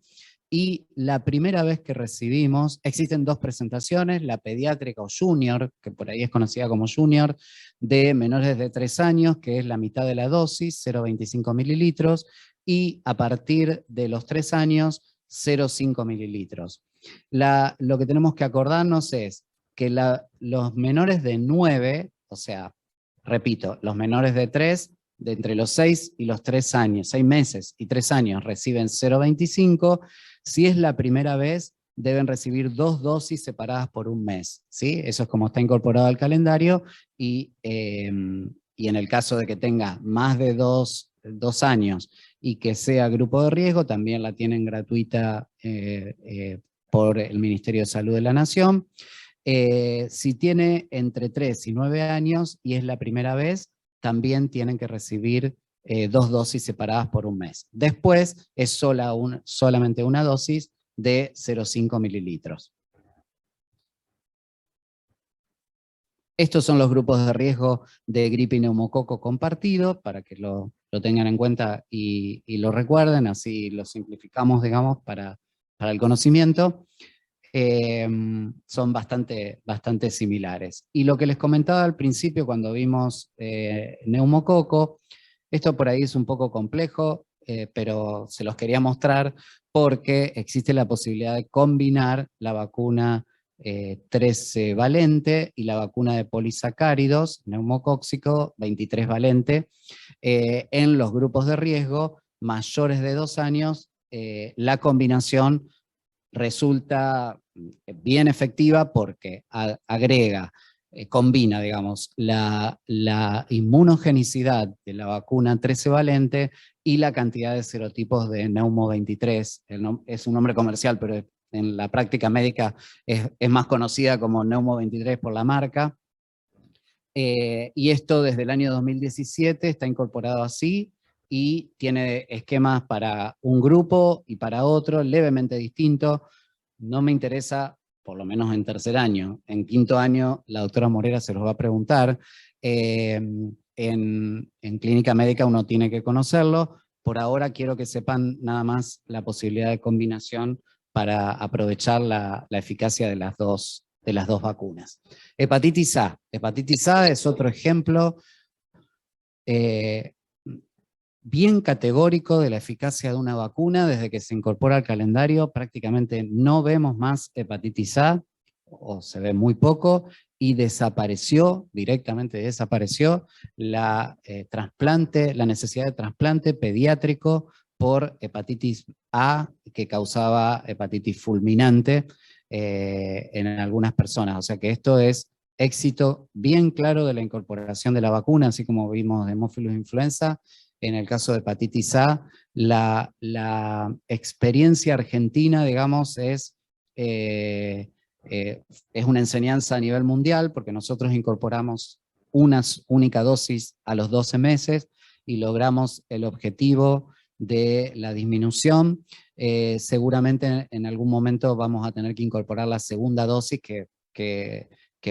Y la primera vez que recibimos, existen 2 presentaciones, la pediátrica o junior, que por ahí es conocida como junior, de menores de 3 años, que es la mitad de la dosis, 0,25 mililitros, y a partir de los 3 años, 0,5 mililitros. Lo que tenemos que acordarnos es que los menores de 9, o sea, repito, los menores de 3, de entre los 6 y los 3 años, 6 meses y 3 años reciben 0,25, si es la primera vez deben recibir 2 dosis separadas por 1 mes, ¿sí? Eso es como está incorporado al calendario, y en el caso de que tenga más de 2 años y que sea grupo de riesgo, también la tienen gratuita por el Ministerio de Salud de la Nación. Si tiene entre 3 y 9 años y es la primera vez, también tienen que recibir 2 dosis separadas por un mes. Después es solamente una dosis de 0,5 mililitros. Estos son los grupos de riesgo de gripe y neumococo compartido, para que lo tengan en cuenta y lo recuerden, así lo simplificamos, digamos, para el conocimiento. Son bastante similares. Y lo que les comentaba al principio cuando vimos neumococo, esto por ahí es un poco complejo, pero se los quería mostrar porque existe la posibilidad de combinar la vacuna 13 valente y la vacuna de polisacáridos, neumocóxico 23 valente, en los grupos de riesgo mayores de 2 años. La combinación resulta bien efectiva porque agrega, combina, digamos, la inmunogenicidad de la vacuna 13 valente y la cantidad de serotipos de Neumo 23. Es un nombre comercial, pero en la práctica médica es más conocida como Neumo 23 por la marca. Y esto desde el año 2017 está incorporado así, y tiene esquemas para un grupo y para otro, levemente distinto. No me interesa, por lo menos en tercer año. En quinto año, la doctora Morera se los va a preguntar. En clínica médica uno tiene que conocerlo. Por ahora quiero que sepan nada más la posibilidad de combinación para aprovechar la eficacia de las dos vacunas. Hepatitis A. Hepatitis A es otro ejemplo bien categórico de la eficacia de una vacuna. Desde que se incorpora al calendario prácticamente no vemos más hepatitis A, o se ve muy poco, y desapareció, directamente desapareció, la necesidad de trasplante pediátrico por hepatitis A que causaba hepatitis fulminante en algunas personas. O sea que esto es éxito bien claro de la incorporación de la vacuna, así como vimos de Haemophilus influenza. En el caso de hepatitis A, la experiencia argentina, digamos, es una enseñanza a nivel mundial, porque nosotros incorporamos una única dosis a los 12 meses y logramos el objetivo de la disminución. Seguramente en algún momento vamos a tener que incorporar la segunda dosis que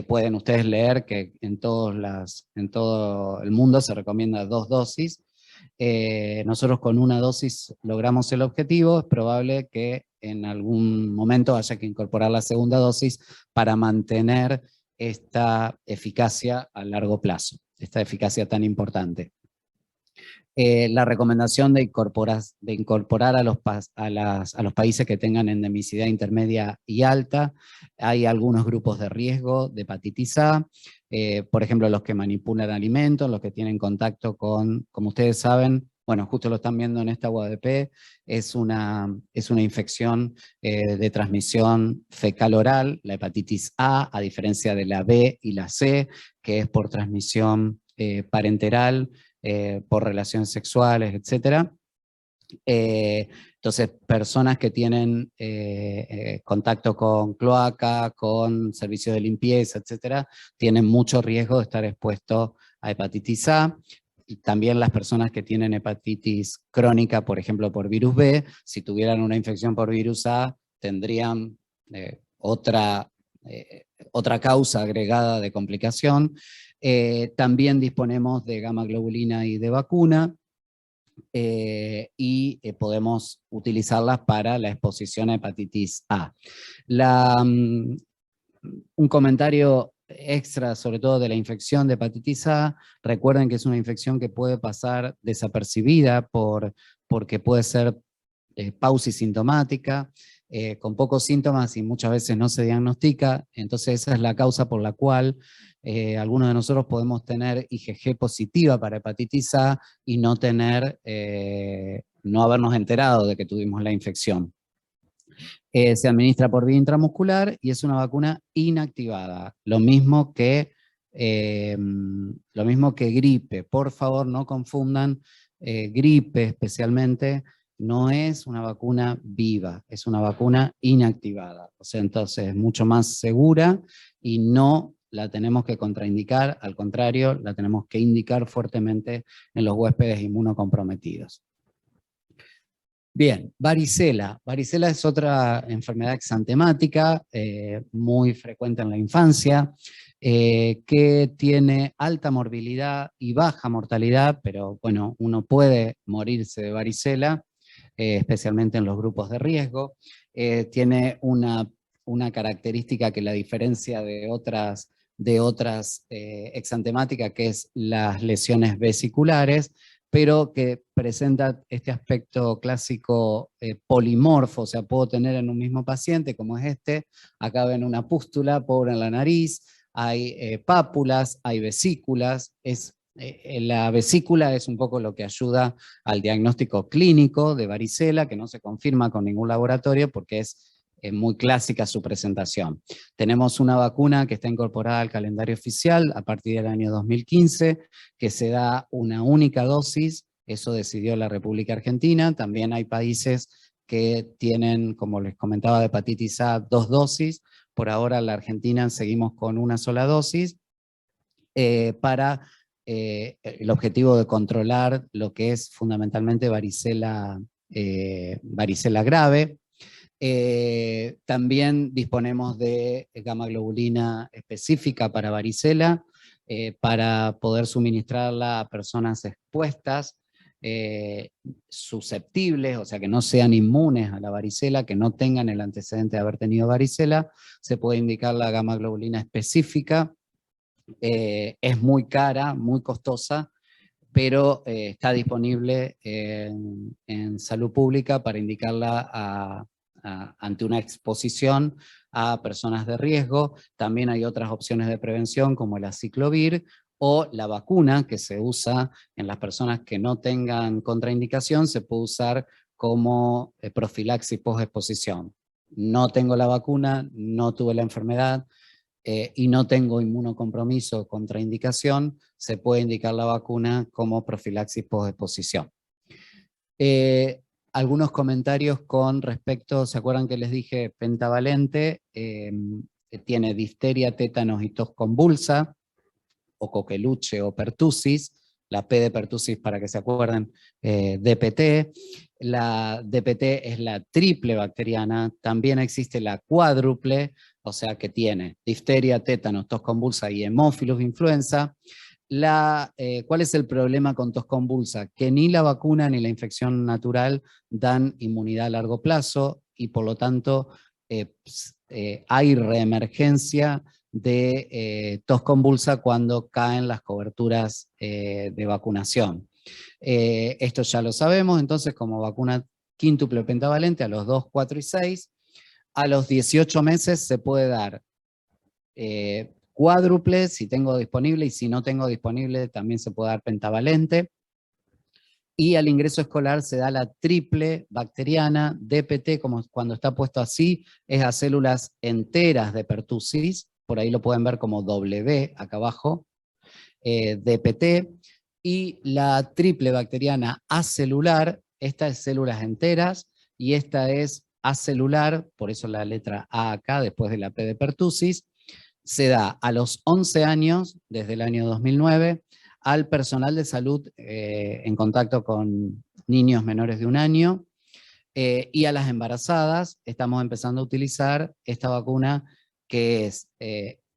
pueden ustedes leer que en todo el mundo se recomienda 2 dosis. Nosotros con una dosis logramos el objetivo. Es probable que en algún momento haya que incorporar la segunda dosis para mantener esta eficacia a largo plazo, esta eficacia tan importante. La recomendación de incorporar a los países que tengan endemicidad intermedia y alta. Hay algunos grupos de riesgo de hepatitis A, por ejemplo, los que manipulan alimentos, los que tienen contacto con, como ustedes saben, bueno, justo lo están viendo en esta UADP, es una infección de transmisión fecal-oral, la hepatitis A diferencia de la B y la C, que es por transmisión parenteral, por relaciones sexuales, etc. Entonces, personas que tienen contacto con cloaca, con servicios de limpieza, etc., tienen mucho riesgo de estar expuestos a hepatitis A. Y también las personas que tienen hepatitis crónica, por ejemplo, por virus B, si tuvieran una infección por virus A, tendrían otra causa agregada de complicación. También disponemos de gamma globulina y de vacuna, y podemos utilizarlas para la exposición a hepatitis A. Un comentario extra, sobre todo de la infección de hepatitis A, recuerden que es una infección que puede pasar desapercibida porque puede ser pausisintomática, con pocos síntomas y muchas veces no se diagnostica. Entonces esa es la causa por la cual algunos de nosotros podemos tener IgG positiva para hepatitis A y no habernos enterado de que tuvimos la infección. Se administra por vía intramuscular y es una vacuna inactivada, lo mismo que gripe. Por favor, no confundan, gripe especialmente no es una vacuna viva, es una vacuna inactivada. O sea, entonces es mucho más segura y no la tenemos que contraindicar, al contrario, la tenemos que indicar fuertemente en los huéspedes inmunocomprometidos. Bien, varicela. Varicela es otra enfermedad exantemática, muy frecuente en la infancia, que tiene alta morbilidad y baja mortalidad, pero bueno, uno puede morirse de varicela, especialmente en los grupos de riesgo. Tiene una característica que la diferencia de otras exantemáticas, que es las lesiones vesiculares, pero que presenta este aspecto clásico polimorfo, o sea, puedo tener en un mismo paciente, como es este, acá ven una pústula, pobre en la nariz, hay pápulas, hay vesículas, la vesícula es un poco lo que ayuda al diagnóstico clínico de varicela, que no se confirma con ningún laboratorio porque es muy clásica su presentación. Tenemos una vacuna que está incorporada al calendario oficial a partir del año 2015, que se da una única dosis, eso decidió la República Argentina. También hay países que tienen, como les comentaba, de hepatitis A, 2 dosis. Por ahora en la Argentina seguimos con una sola dosis, para el objetivo de controlar lo que es fundamentalmente varicela grave. También disponemos de gamma globulina específica para varicela, para poder suministrarla a personas expuestas, susceptibles, o sea que no sean inmunes a la varicela, que no tengan el antecedente de haber tenido varicela. Se puede indicar la gamma globulina específica. Es muy cara, muy costosa, pero está disponible en salud pública para indicarla ante una exposición a personas de riesgo. También hay otras opciones de prevención como el aciclovir o la vacuna que se usa en las personas que no tengan contraindicación, se puede usar como profilaxis post-exposición. No tengo la vacuna, no tuve la enfermedad, y no tengo inmunocompromiso o contraindicación, se puede indicar la vacuna como profilaxis post-exposición. Algunos comentarios con respecto, ¿se acuerdan que les dije pentavalente? Tiene difteria, tétanos y tos convulsa, o coqueluche o pertussis, la P de pertussis para que se acuerden, DPT. La DPT es la triple bacteriana, también existe la cuádruple, o sea que tiene difteria, tétanos, tos convulsa y hemófilos influenza. ¿Cuál es el problema con tos convulsa? Que ni la vacuna ni la infección natural dan inmunidad a largo plazo y por lo tanto hay reemergencia de tos convulsa cuando caen las coberturas de vacunación. Esto ya lo sabemos, entonces como vacuna quíntuple pentavalente a los 2, 4 y 6, a los 18 meses se puede dar cuádruple si tengo disponible, y si no tengo disponible también se puede dar pentavalente. Y al ingreso escolar se da la triple bacteriana, DPT, como cuando está puesto así, es a células enteras de pertussis, por ahí lo pueden ver como W acá abajo, DPT, y la triple bacteriana acelular, esta es células enteras, y esta es acelular, por eso la letra A acá, después de la P de pertussis, se da a los 11 años, desde el año 2009, al personal de salud en contacto con niños menores de 1 año, y a las embarazadas. Estamos empezando a utilizar esta vacuna que es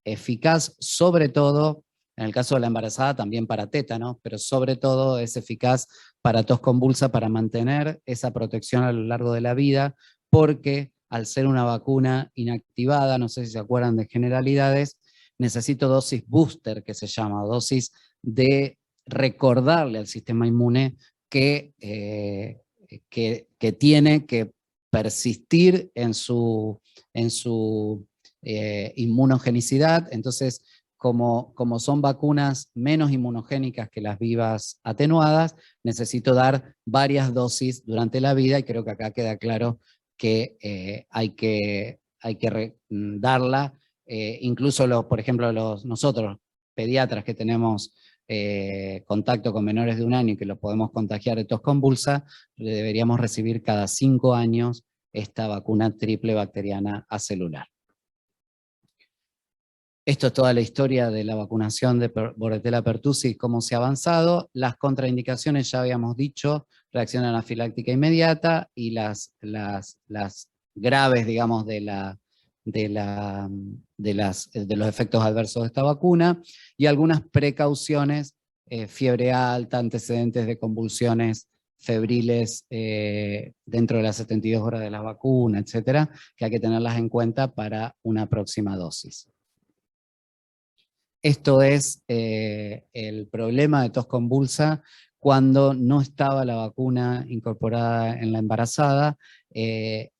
eficaz, sobre todo, en el caso de la embarazada, también para tétanos, pero sobre todo es eficaz para tos convulsa, para mantener esa protección a lo largo de la vida, porque al ser una vacuna inactivada, no sé si se acuerdan de generalidades, necesito dosis booster, que se llama, dosis de recordarle al sistema inmune que tiene que persistir en su inmunogenicidad. Entonces, como son vacunas menos inmunogénicas que las vivas atenuadas, necesito dar varias dosis durante la vida, y creo que acá queda claro que hay que darla. Incluso, por ejemplo, nosotros, pediatras que tenemos contacto con menores de 1 año y que los podemos contagiar de tos convulsa, deberíamos recibir cada 5 años esta vacuna triple bacteriana acelular. Esto es toda la historia de la vacunación de Bordetella pertussis, cómo se ha avanzado. Las contraindicaciones ya habíamos dicho, reacción anafiláctica inmediata y las graves, digamos, de los efectos adversos de esta vacuna, y algunas precauciones, fiebre alta, antecedentes de convulsiones febriles dentro de las 72 horas de la vacuna, etcétera, que hay que tenerlas en cuenta para una próxima dosis. Esto es el problema de tos convulsa cuando no estaba la vacuna incorporada en la embarazada.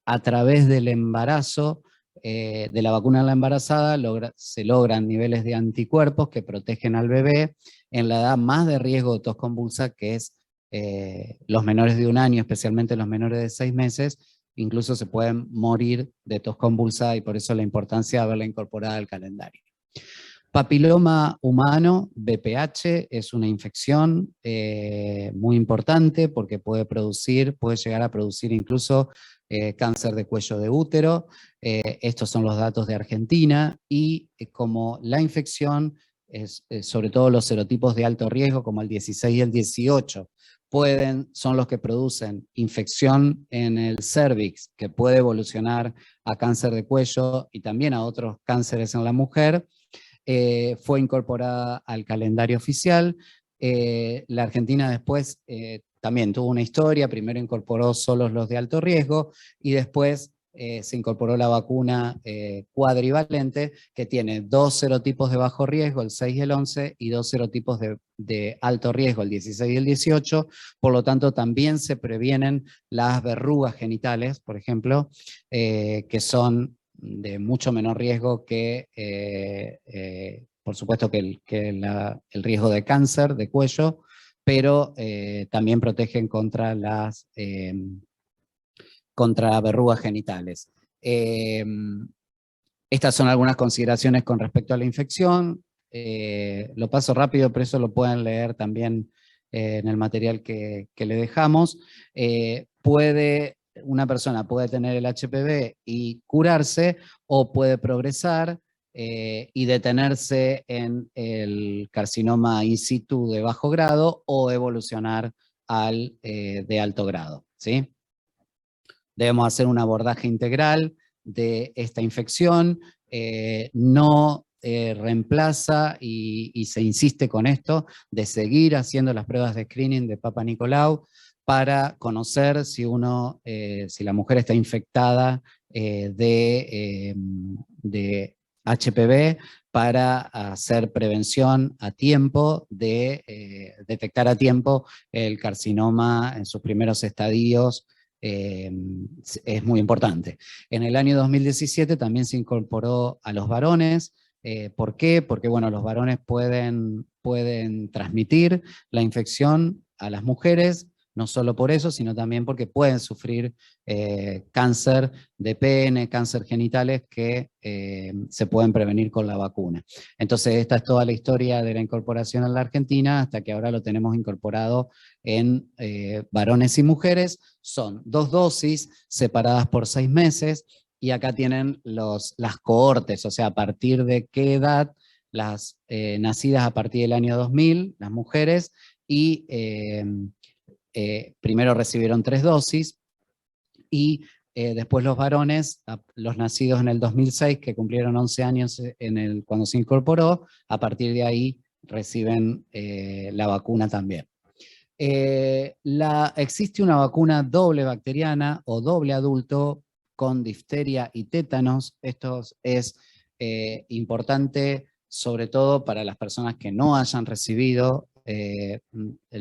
A través del embarazo, de la vacuna en la embarazada, se logran niveles de anticuerpos que protegen al bebé en la edad más de riesgo de tos convulsa, que es los menores de 1 año, especialmente los menores de 6 meses, incluso se pueden morir de tos convulsa, y por eso la importancia de haberla incorporada al calendario. Papiloma humano, BPH, es una infección muy importante porque puede llegar a producir incluso cáncer de cuello de útero. Estos son los datos de Argentina, y como la infección, sobre todo los serotipos de alto riesgo, como el 16 y el 18, son los que producen infección en el cervix, que puede evolucionar a cáncer de cuello y también a otros cánceres en la mujer. Fue incorporada al calendario oficial. La Argentina después también tuvo una historia, primero incorporó solo los de alto riesgo, y después se incorporó la vacuna cuadrivalente, que tiene 2 serotipos de bajo riesgo, el 6 y el 11, y 2 serotipos de alto riesgo, el 16 y el 18, por lo tanto también se previenen las verrugas genitales, por ejemplo, que son de mucho menor riesgo que, por supuesto, que el riesgo de cáncer de cuello, pero también protegen contra contra verrugas genitales. Estas son algunas consideraciones con respecto a la infección. Lo paso rápido, pero eso lo pueden leer también en el material que le dejamos. Una persona puede tener el HPV y curarse, o puede progresar y detenerse en el carcinoma in situ de bajo grado, o evolucionar al de alto grado, ¿sí? Debemos hacer un abordaje integral de esta infección. No reemplaza, y se insiste con esto, de seguir haciendo las pruebas de screening de Papa Nicolau para conocer si la mujer está infectada de HPV, para hacer prevención a tiempo, de detectar a tiempo el carcinoma en sus primeros estadios. Es muy importante. En el año 2017 también se incorporó a los varones. ¿Por qué? Porque bueno, los varones pueden transmitir la infección a las mujeres, no solo por eso, sino también porque pueden sufrir cáncer de pene, cáncer genitales, que se pueden prevenir con la vacuna. Entonces esta es toda la historia de la incorporación en la Argentina, hasta que ahora lo tenemos incorporado en varones y mujeres. Son 2 dosis separadas por 6 meses, y acá tienen las cohortes, o sea, a partir de qué edad las nacidas a partir del año 2000, las mujeres, y primero recibieron 3 dosis, y después los varones, los nacidos en el 2006, que cumplieron 11 años cuando se incorporó, a partir de ahí reciben la vacuna también. Existe una vacuna doble bacteriana o doble adulto con difteria y tétanos. Esto es importante sobre todo para las personas que no hayan recibido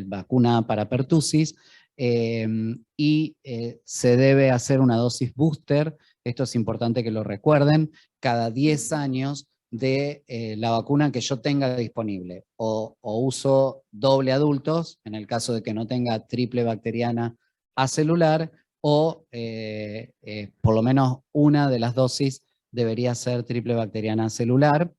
vacuna para pertussis, y se debe hacer una dosis booster. Esto es importante que lo recuerden, cada 10 años de la vacuna que yo tenga disponible, o uso doble adultos, en el caso de que no tenga triple bacteriana acelular, o por lo menos una de las dosis debería ser triple bacteriana celular.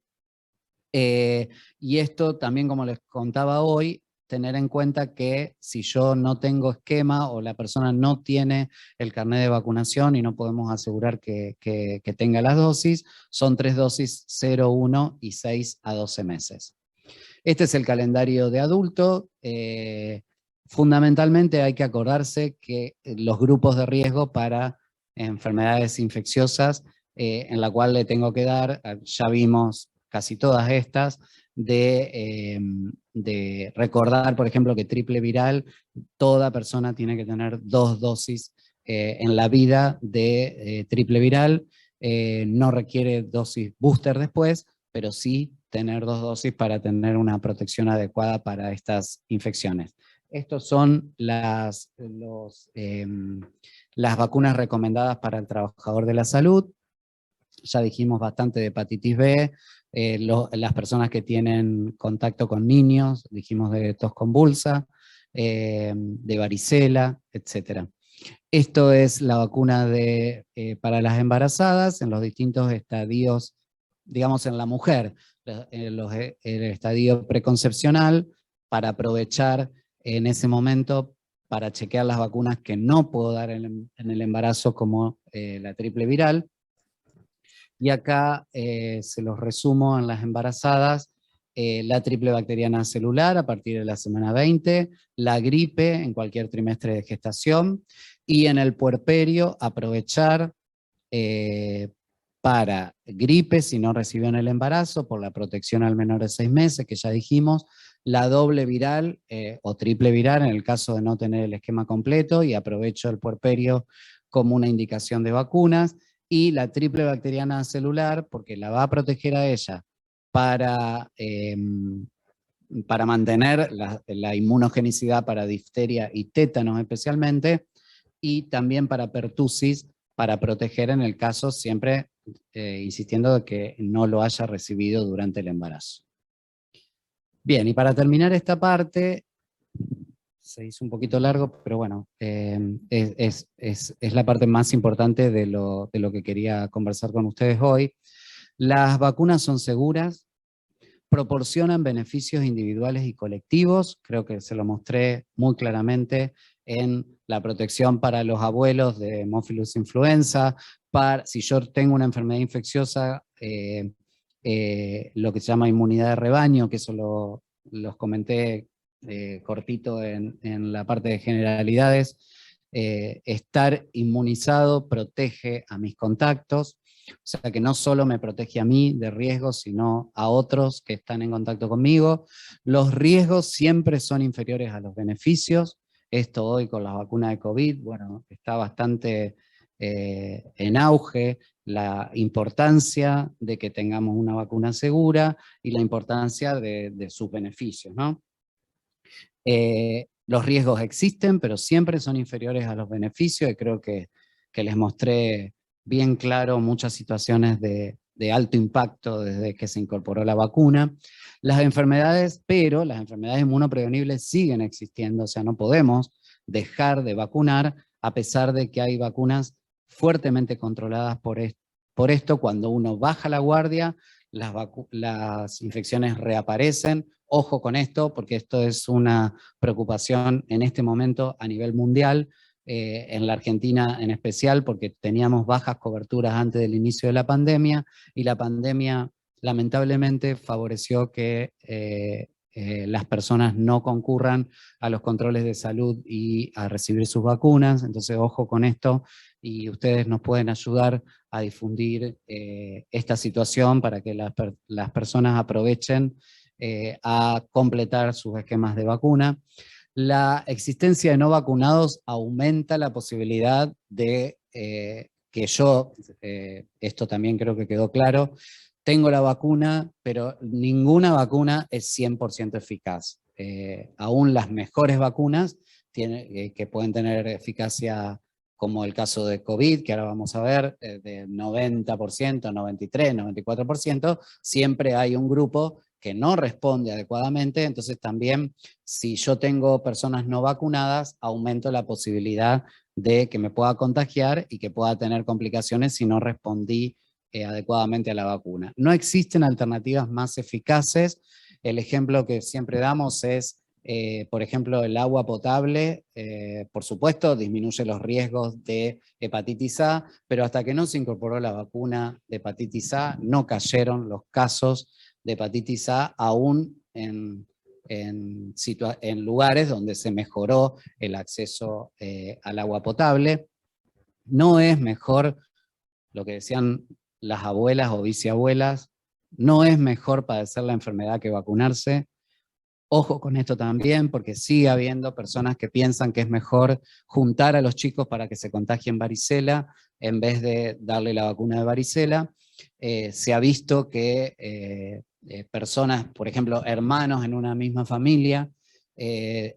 Y esto también, como les contaba hoy, tener en cuenta que si yo no tengo esquema o la persona no tiene el carnet de vacunación y no podemos asegurar que tenga las dosis, son 3 dosis, 0, 1 y 6 a 12 meses. Este es el calendario de adulto. Fundamentalmente hay que acordarse que los grupos de riesgo para enfermedades infecciosas, en la cual le tengo que dar, ya vimos casi todas estas, de recordar, por ejemplo, que triple viral, toda persona tiene que tener 2 dosis en la vida de triple viral, no requiere dosis booster después, pero sí tener 2 dosis para tener una protección adecuada para estas infecciones. Estos son las vacunas recomendadas para el trabajador de la salud. Ya dijimos bastante de hepatitis B, las personas que tienen contacto con niños, dijimos de tos convulsa, de varicela, etc. Esto es la vacuna para las embarazadas en los distintos estadios, digamos en la mujer, el estadio preconcepcional, para aprovechar en ese momento para chequear las vacunas que no puedo dar en el embarazo, como la triple viral. Y acá se los resumo en las embarazadas: la triple bacteriana celular a partir de la semana 20, la gripe en cualquier trimestre de gestación, y en el puerperio aprovechar para gripe si no recibió en el embarazo, por la protección al menor de 6 meses, que ya dijimos, la doble viral o triple viral en el caso de no tener el esquema completo, y aprovecho el puerperio como una indicación de vacunas, y la triple bacteriana celular, porque la va a proteger a ella para mantener la inmunogenicidad para difteria y tétanos especialmente, y también para pertusis, para proteger en el caso, siempre insistiendo de que no lo haya recibido durante el embarazo. Bien, y para terminar esta parte, se hizo un poquito largo, pero bueno, es la parte más importante de lo que quería conversar con ustedes hoy. Las vacunas son seguras, proporcionan beneficios individuales y colectivos, creo que se lo mostré muy claramente en la protección para los abuelos de Haemophilus influenza, si yo tengo una enfermedad infecciosa, lo que se llama inmunidad de rebaño, que eso los comenté cortito en la parte de generalidades. Estar inmunizado protege a mis contactos, o sea que no solo me protege a mí de riesgos, sino a otros que están en contacto conmigo. Los riesgos siempre son inferiores a los beneficios. Esto hoy con la vacuna de COVID, bueno, está bastante en auge la importancia de que tengamos una vacuna segura y la importancia de sus beneficios, ¿no? Los riesgos existen, pero siempre son inferiores a los beneficios, y creo que les mostré bien claro muchas situaciones de alto impacto desde que se incorporó la vacuna. Las enfermedades inmunoprevenibles siguen existiendo, o sea, no podemos dejar de vacunar, a pesar de que hay vacunas fuertemente controladas por esto. Cuando uno baja la guardia, las infecciones reaparecen. Ojo con esto, porque esto es una preocupación en este momento a nivel mundial, en la Argentina en especial, porque teníamos bajas coberturas antes del inicio de la pandemia, y la pandemia lamentablemente favoreció que las personas no concurran a los controles de salud y a recibir sus vacunas. Entonces, ojo con esto, y ustedes nos pueden ayudar a difundir esta situación para que las personas aprovechen a completar sus esquemas de vacuna. La existencia de no vacunados aumenta la posibilidad de que yo, esto también creo que quedó claro, tengo la vacuna, pero ninguna vacuna es 100% eficaz. Aún las mejores vacunas que pueden tener eficacia, como el caso de COVID, que ahora vamos a ver, de 90%, 93%, 94%, siempre hay un grupo que no responde adecuadamente. Entonces también, si yo tengo personas no vacunadas, aumento la posibilidad de que me pueda contagiar y que pueda tener complicaciones si no respondí adecuadamente a la vacuna. No existen alternativas más eficaces. El ejemplo que siempre damos es Por ejemplo, el agua potable, por supuesto, disminuye los riesgos de hepatitis A, pero hasta que no se incorporó la vacuna de hepatitis A, no cayeron los casos de hepatitis A, aún en lugares donde se mejoró el acceso al agua potable. No es mejor, lo que decían las abuelas o bisabuelas, no es mejor padecer la enfermedad que vacunarse. Ojo con esto también, porque sigue habiendo personas que piensan que es mejor juntar a los chicos para que se contagien varicela en vez de darle la vacuna de varicela. Se ha visto que personas, por ejemplo, hermanos en una misma familia,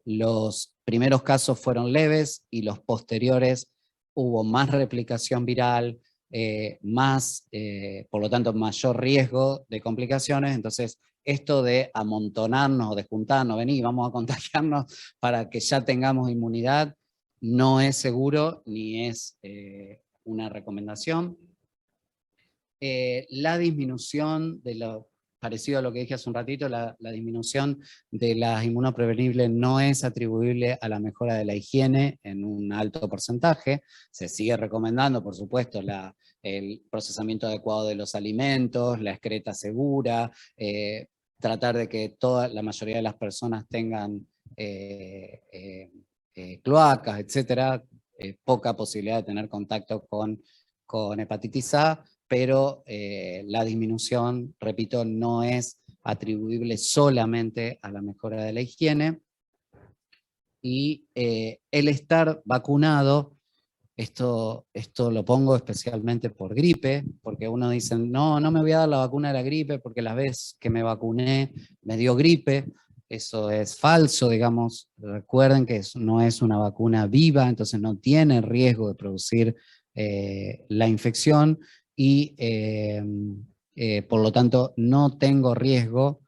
los primeros casos fueron leves y los posteriores hubo más replicación viral, por lo tanto, mayor riesgo de complicaciones. Entonces, esto de amontonarnos o de juntarnos, vení, vamos a contagiarnos para que ya tengamos inmunidad, no es seguro ni es una recomendación. La disminución de lo parecido a lo que dije hace un ratito, la disminución de las inmunoprevenibles no es atribuible a la mejora de la higiene en un alto porcentaje. Se sigue recomendando, por supuesto, el procesamiento adecuado de los alimentos, la excreta segura, tratar de que la mayoría de las personas tengan cloacas, etcétera, poca posibilidad de tener contacto con hepatitis A, pero la disminución, repito, no es atribuible solamente a la mejora de la higiene. Y el estar vacunado, esto lo pongo especialmente por gripe, porque uno dice, no me voy a dar la vacuna de la gripe porque la vez que me vacuné me dio gripe. Eso es falso, digamos. Recuerden que no es una vacuna viva, entonces no tiene riesgo de producir la infección y por lo tanto no tengo riesgo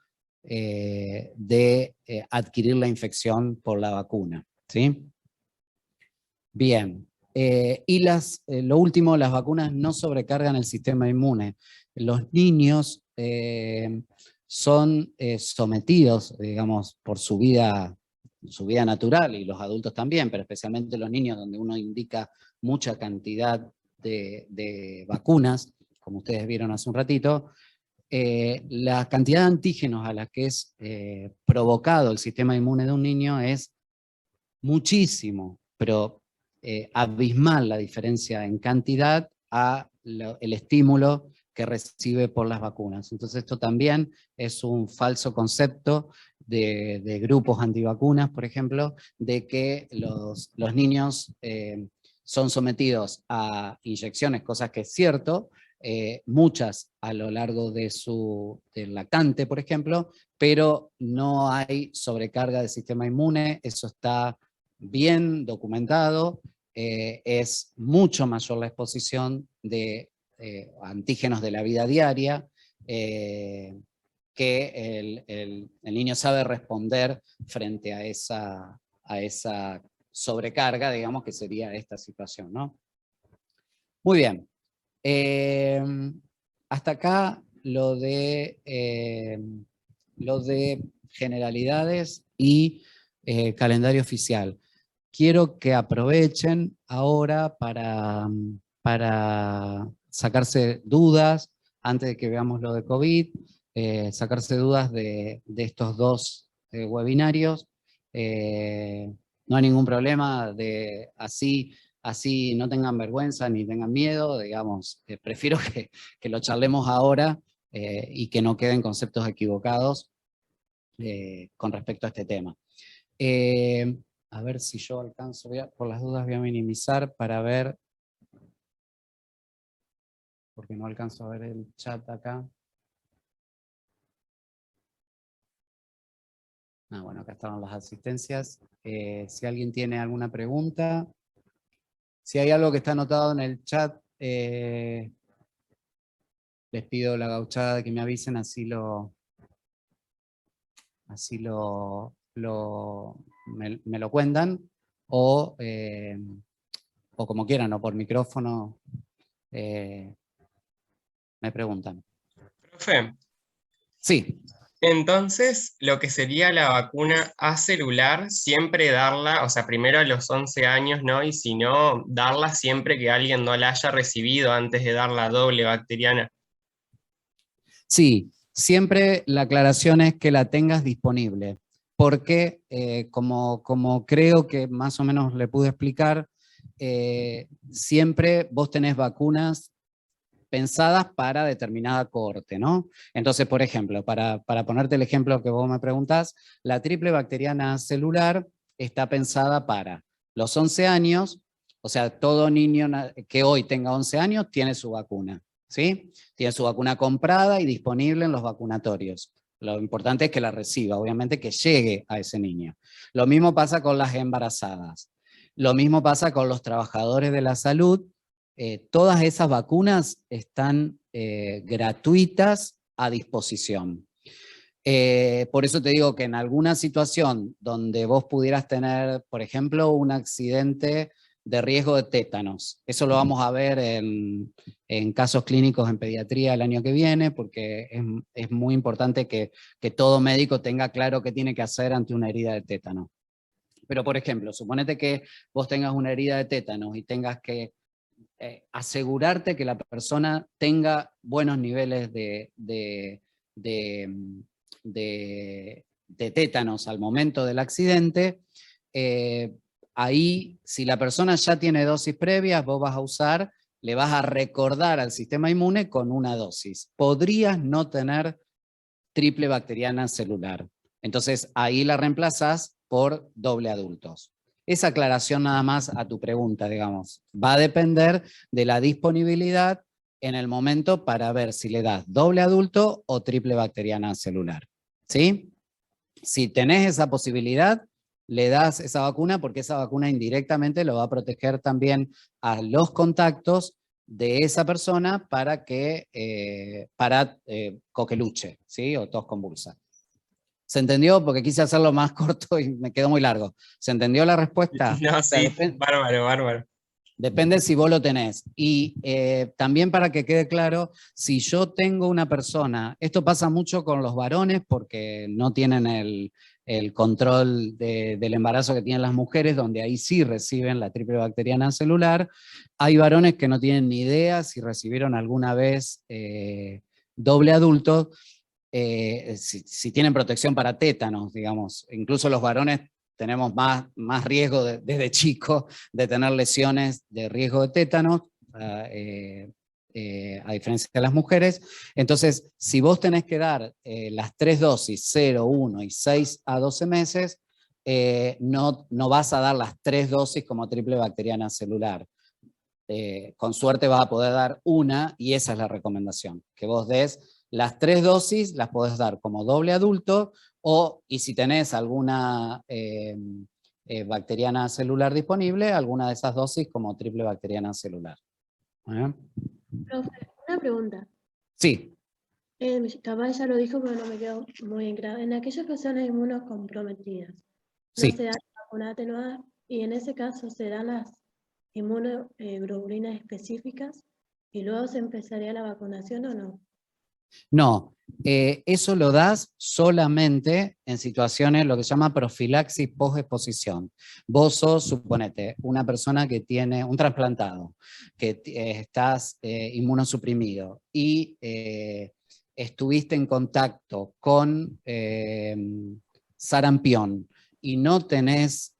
de adquirir la infección por la vacuna, ¿sí? Bien. Y lo último, las vacunas no sobrecargan el sistema inmune. Los niños son sometidos, digamos, por su vida natural, y los adultos también, pero especialmente los niños, donde uno indica mucha cantidad de vacunas, como ustedes vieron hace un ratito, la cantidad de antígenos a la que es provocado el sistema inmune de un niño es muchísimo, pero abismal la diferencia en cantidad a el estímulo que recibe por las vacunas. Entonces esto también es un falso concepto de grupos antivacunas, por ejemplo, de que los niños son sometidos a inyecciones, cosas que es cierto, muchas a lo largo del lactante, por ejemplo, pero no hay sobrecarga del sistema inmune, eso está bien documentado, es mucho mayor la exposición de antígenos de la vida diaria, que el niño sabe responder frente a esa sobrecarga, digamos, que sería esta situación, ¿no? Muy bien. Hasta acá lo de generalidades y calendario oficial. Quiero que aprovechen ahora para sacarse dudas, antes de que veamos lo de COVID, sacarse dudas de estos dos webinarios. No hay ningún problema, así no tengan vergüenza ni tengan miedo, digamos, prefiero que lo charlemos ahora y que no queden conceptos equivocados con respecto a este tema. A ver si yo alcanzo, por las dudas voy a minimizar para ver, porque no alcanzo a ver el chat acá. Bueno, acá estaban las asistencias. Si alguien tiene alguna pregunta, si hay algo que está anotado en el chat, les pido la gauchada de que me avisen, así me lo cuentan, o como quieran, o por micrófono me preguntan. Profe. Sí. Entonces, lo que sería la vacuna acelular, siempre darla, o sea, primero a los 11 años, ¿no? Y si no, darla siempre que alguien no la haya recibido antes de dar la doble bacteriana. Sí, siempre la aclaración es que la tengas disponible, porque como creo que más o menos le pude explicar, siempre vos tenés vacunas pensadas para determinada cohorte, ¿no? Entonces, por ejemplo, para ponerte el ejemplo que vos me preguntás, la triple bacteriana celular está pensada para los 11 años, o sea, todo niño que hoy tenga 11 años tiene su vacuna, ¿sí? Tiene su vacuna comprada y disponible en los vacunatorios. Lo importante es que la reciba, obviamente que llegue a ese niño. Lo mismo pasa con las embarazadas. Lo mismo pasa con los trabajadores de la salud. Todas esas vacunas están gratuitas a disposición. Por eso te digo que en alguna situación donde vos pudieras tener, por ejemplo, un accidente de riesgo de tétanos, eso lo vamos a ver en casos clínicos en pediatría el año que viene, porque es muy importante que todo médico tenga claro qué tiene que hacer ante una herida de tétano. Pero, por ejemplo, suponete que vos tengas una herida de tétanos y tengas que asegurarte que la persona tenga buenos niveles de tétanos al momento del accidente. Ahí, si la persona ya tiene dosis previas, vos vas a usar, le vas a recordar al sistema inmune con una dosis. Podrías no tener triple bacteriana celular. Entonces, ahí la reemplazás por doble adultos. Esa aclaración nada más a tu pregunta, digamos. Va a depender de la disponibilidad en el momento para ver si le das doble adulto o triple bacteriana celular. ¿Sí? Si tenés esa posibilidad, le das esa vacuna porque esa vacuna indirectamente lo va a proteger también a los contactos de esa persona para coqueluche, ¿sí? O tos convulsa. ¿Se entendió? Porque quise hacerlo más corto y me quedó muy largo. ¿Se entendió la respuesta? No, O sea, sí, bárbaro, bárbaro. depende si vos lo tenés. Y también para que quede claro, si yo tengo una persona, esto pasa mucho con los varones porque no tienen el control del embarazo que tienen las mujeres, donde ahí sí reciben la triple bacteriana celular. Hay varones que no tienen ni idea si recibieron alguna vez doble adulto, si tienen protección para tétanos, digamos. Incluso los varones tenemos más riesgo desde chicos de tener lesiones de riesgo de tétanos, a diferencia de las mujeres. Entonces, si vos tenés que dar las 3 dosis, 0, 1 y 6 a 12 meses, no vas a dar las 3 dosis como triple bacteriana celular. Con suerte vas a poder dar una, y esa es la recomendación, que vos des las 3 dosis, las podés dar como doble adulto, y si tenés alguna bacteriana celular disponible, alguna de esas dosis como triple bacteriana celular. Profe, una pregunta. Sí. Capaz ya lo dijo, pero no me quedó muy en claro. En aquellas personas inmunocomprometidas, no Sí. se da la vacuna atenuada, y en ese caso se dan las inmunoglobulinas específicas, y luego se empezaría la vacunación, ¿o no? No, eso lo das solamente en situaciones, lo que se llama profilaxis post-exposición. Vos sos, suponete, una persona que tiene un trasplantado, que estás inmunosuprimido y estuviste en contacto con sarampión y no tenés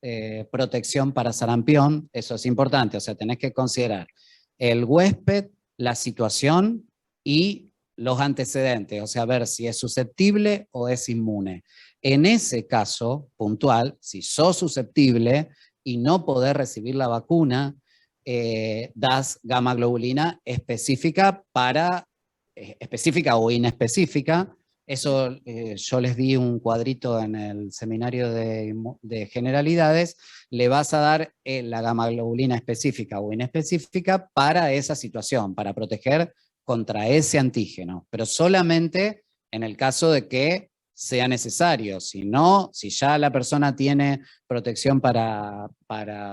protección para sarampión, eso es importante, o sea, tenés que considerar el huésped, la situación y los antecedentes, o sea, ver si es susceptible o es inmune. En ese caso puntual, si sos susceptible y no podés recibir la vacuna, das gamma globulina específica específica o inespecífica. Eso yo les di un cuadrito en el seminario de generalidades. Le vas a dar la gamma globulina específica o inespecífica para esa situación, para proteger contra ese antígeno, pero solamente en el caso de que sea necesario. Si no, si ya la persona tiene protección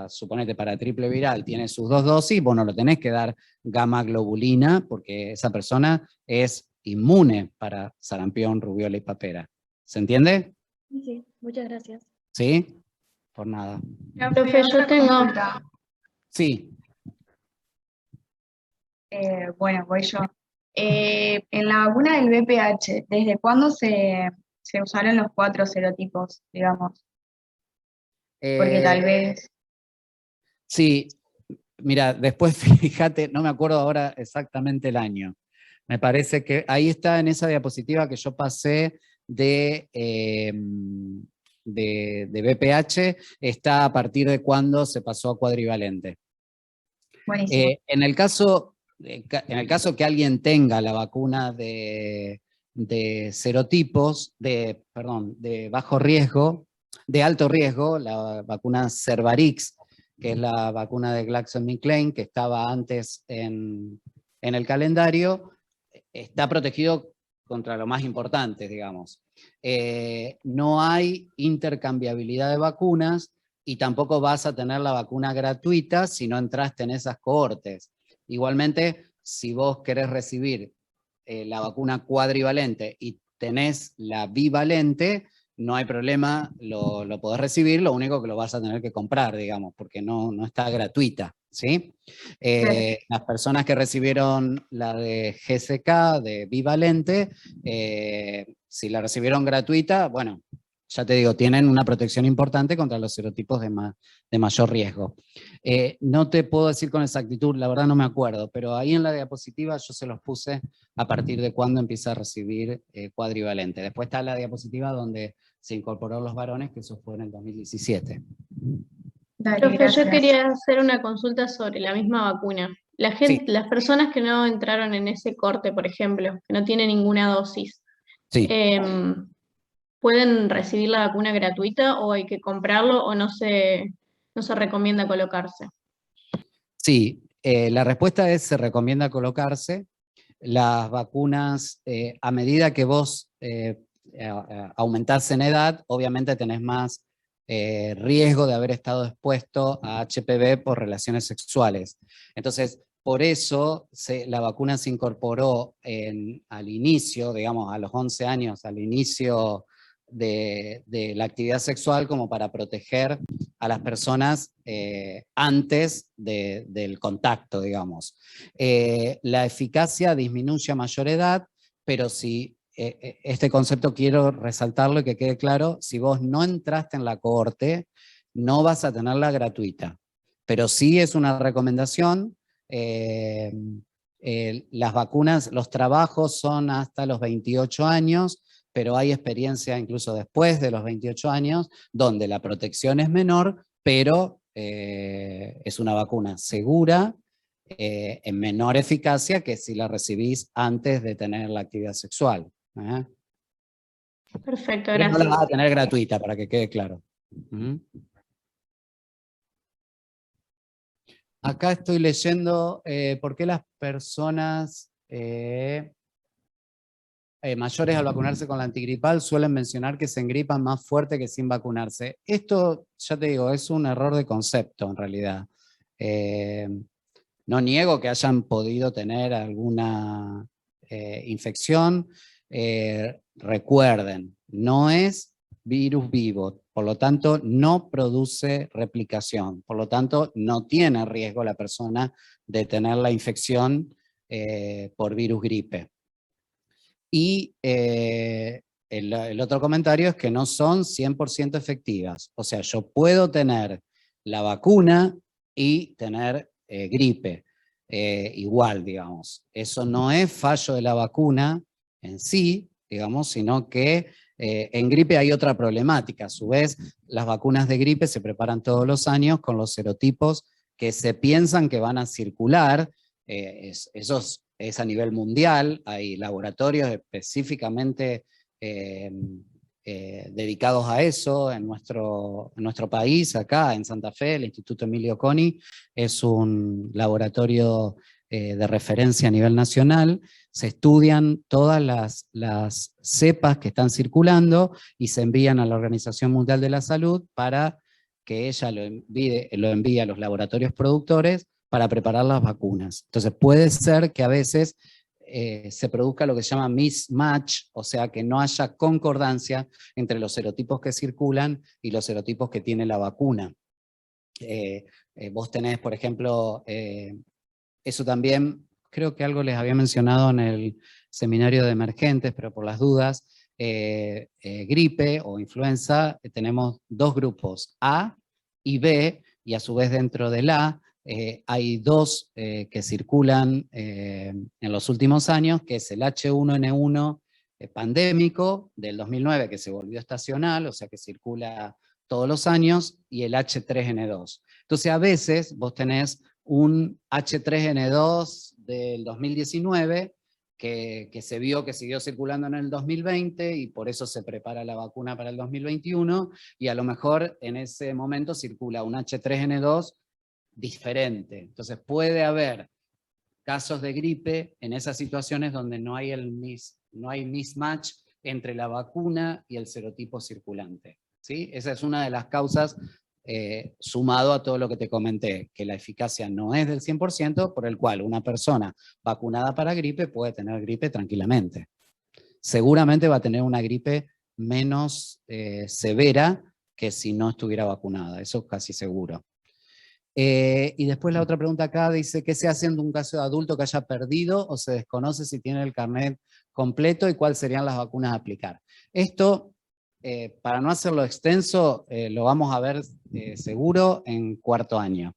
suponete, para triple viral, tiene sus 2 dosis, vos no lo tenés que dar gamma globulina porque esa persona es inmune para sarampión, rubiola y papera. ¿Se entiende? Sí, muchas gracias. ¿Sí? Por nada. Profe, yo tengo... consulta. Sí. Bueno, voy yo. En la vacuna del VPH, ¿desde cuándo se usaron los 4 serotipos, digamos? Porque tal vez... Sí, mira, después fíjate, no me acuerdo ahora exactamente el año. Me parece que ahí está en esa diapositiva que yo pasé de VPH, está a partir de cuándo se pasó a cuadrivalente. Buenísimo. En el caso que alguien tenga la vacuna de serotipos, de bajo riesgo, de alto riesgo, la vacuna Cervarix, que es la vacuna de GlaxoSmithKline, que estaba antes en el calendario, está protegido contra lo más importante, digamos. No hay intercambiabilidad de vacunas y tampoco vas a tener la vacuna gratuita si no entraste en esas cohortes. Igualmente, si vos querés recibir la vacuna cuadrivalente y tenés la bivalente, no hay problema, lo podés recibir, lo único que lo vas a tener que comprar, digamos, porque no está gratuita, ¿sí? Las personas que recibieron la de GSK, de bivalente, si la recibieron gratuita, bueno, ya te digo, tienen una protección importante contra los serotipos de mayor riesgo. No te puedo decir con exactitud, la verdad no me acuerdo, pero ahí en la diapositiva yo se los puse a partir de cuándo empieza a recibir cuadrivalente. Después está la diapositiva donde se incorporó los varones, que eso fue en el 2017. Dale, Profe, gracias. yo quería hacer una consulta sobre la misma vacuna. La gente, Sí. Las personas que no entraron en ese corte, por ejemplo, que no tienen ninguna dosis, Sí. ¿pueden recibir la vacuna gratuita o hay que comprarlo o no se recomienda colocarse? Sí, la respuesta es: se recomienda colocarse. Las vacunas, a medida que vos aumentás en edad, obviamente tenés más riesgo de haber estado expuesto a HPV por relaciones sexuales. Entonces, por eso la vacuna se incorporó al inicio, digamos, a los 11 años, al inicio de la actividad sexual, como para proteger a las personas antes del contacto, digamos. La eficacia disminuye a mayor edad, pero si este concepto quiero resaltarlo y que quede claro: si vos no entraste en la cohorte, no vas a tenerla gratuita, pero sí es una recomendación. Las vacunas, los trabajos son hasta los 28 años, pero hay experiencia incluso después de los 28 años, donde la protección es menor, pero es una vacuna segura, en menor eficacia que si la recibís antes de tener la actividad sexual. Perfecto, Pero no la gracias. vas a tener gratuita, para que quede claro. Acá estoy leyendo por qué las personas mayores al vacunarse con la antigripal suelen mencionar que se engripan más fuerte que sin vacunarse. Esto, ya te digo, es un error de concepto en realidad. No niego que hayan podido tener alguna infección. Recuerden, no es virus vivo, por lo tanto no produce replicación, por lo tanto no tiene riesgo la persona de tener la infección por virus gripe. Y el otro comentario es que no son 100% efectivas. O sea, yo puedo tener la vacuna y tener gripe igual, digamos. Eso no es fallo de la vacuna en sí, digamos, sino que en gripe hay otra problemática. A su vez, las vacunas de gripe se preparan todos los años con los serotipos que se piensan que van a circular. Esos es a nivel mundial, hay laboratorios específicamente dedicados a eso en nuestro país, acá en Santa Fe. El Instituto Emilio Coni es un laboratorio de referencia a nivel nacional. Se estudian todas las cepas que están circulando y se envían a la Organización Mundial de la Salud para que ella lo envíe a los laboratorios productores para preparar las vacunas. Entonces puede ser que a veces se produzca lo que se llama mismatch, o sea, que no haya concordancia entre los serotipos que circulan y los serotipos que tiene la vacuna. Vos tenés, por ejemplo, eso también, creo que algo les había mencionado en el seminario de emergentes, pero por las dudas, gripe o influenza, tenemos dos grupos, A y B, y a su vez dentro del A, hay dos que circulan en los últimos años, que es el H1N1 pandémico del 2009, que se volvió estacional, o sea que circula todos los años, y el H3N2. Entonces a veces vos tenés un H3N2 del 2019 que se vio que siguió circulando en el 2020 y por eso se prepara la vacuna para el 2021, y a lo mejor en ese momento circula un H3N2 diferente. Entonces puede haber casos de gripe en esas situaciones donde no hay mismatch entre la vacuna y el serotipo circulante, ¿sí? Esa es una de las causas, sumado a todo lo que te comenté, que la eficacia no es del 100%, por el cual una persona vacunada para gripe puede tener gripe tranquilamente. Seguramente va a tener una gripe menos severa que si no estuviera vacunada, eso es casi seguro. Y después la otra pregunta acá dice, ¿qué se hace en un caso de adulto que haya perdido o se desconoce si tiene el carnet completo y cuáles serían las vacunas a aplicar? Esto, para no hacerlo extenso, lo vamos a ver seguro en cuarto año,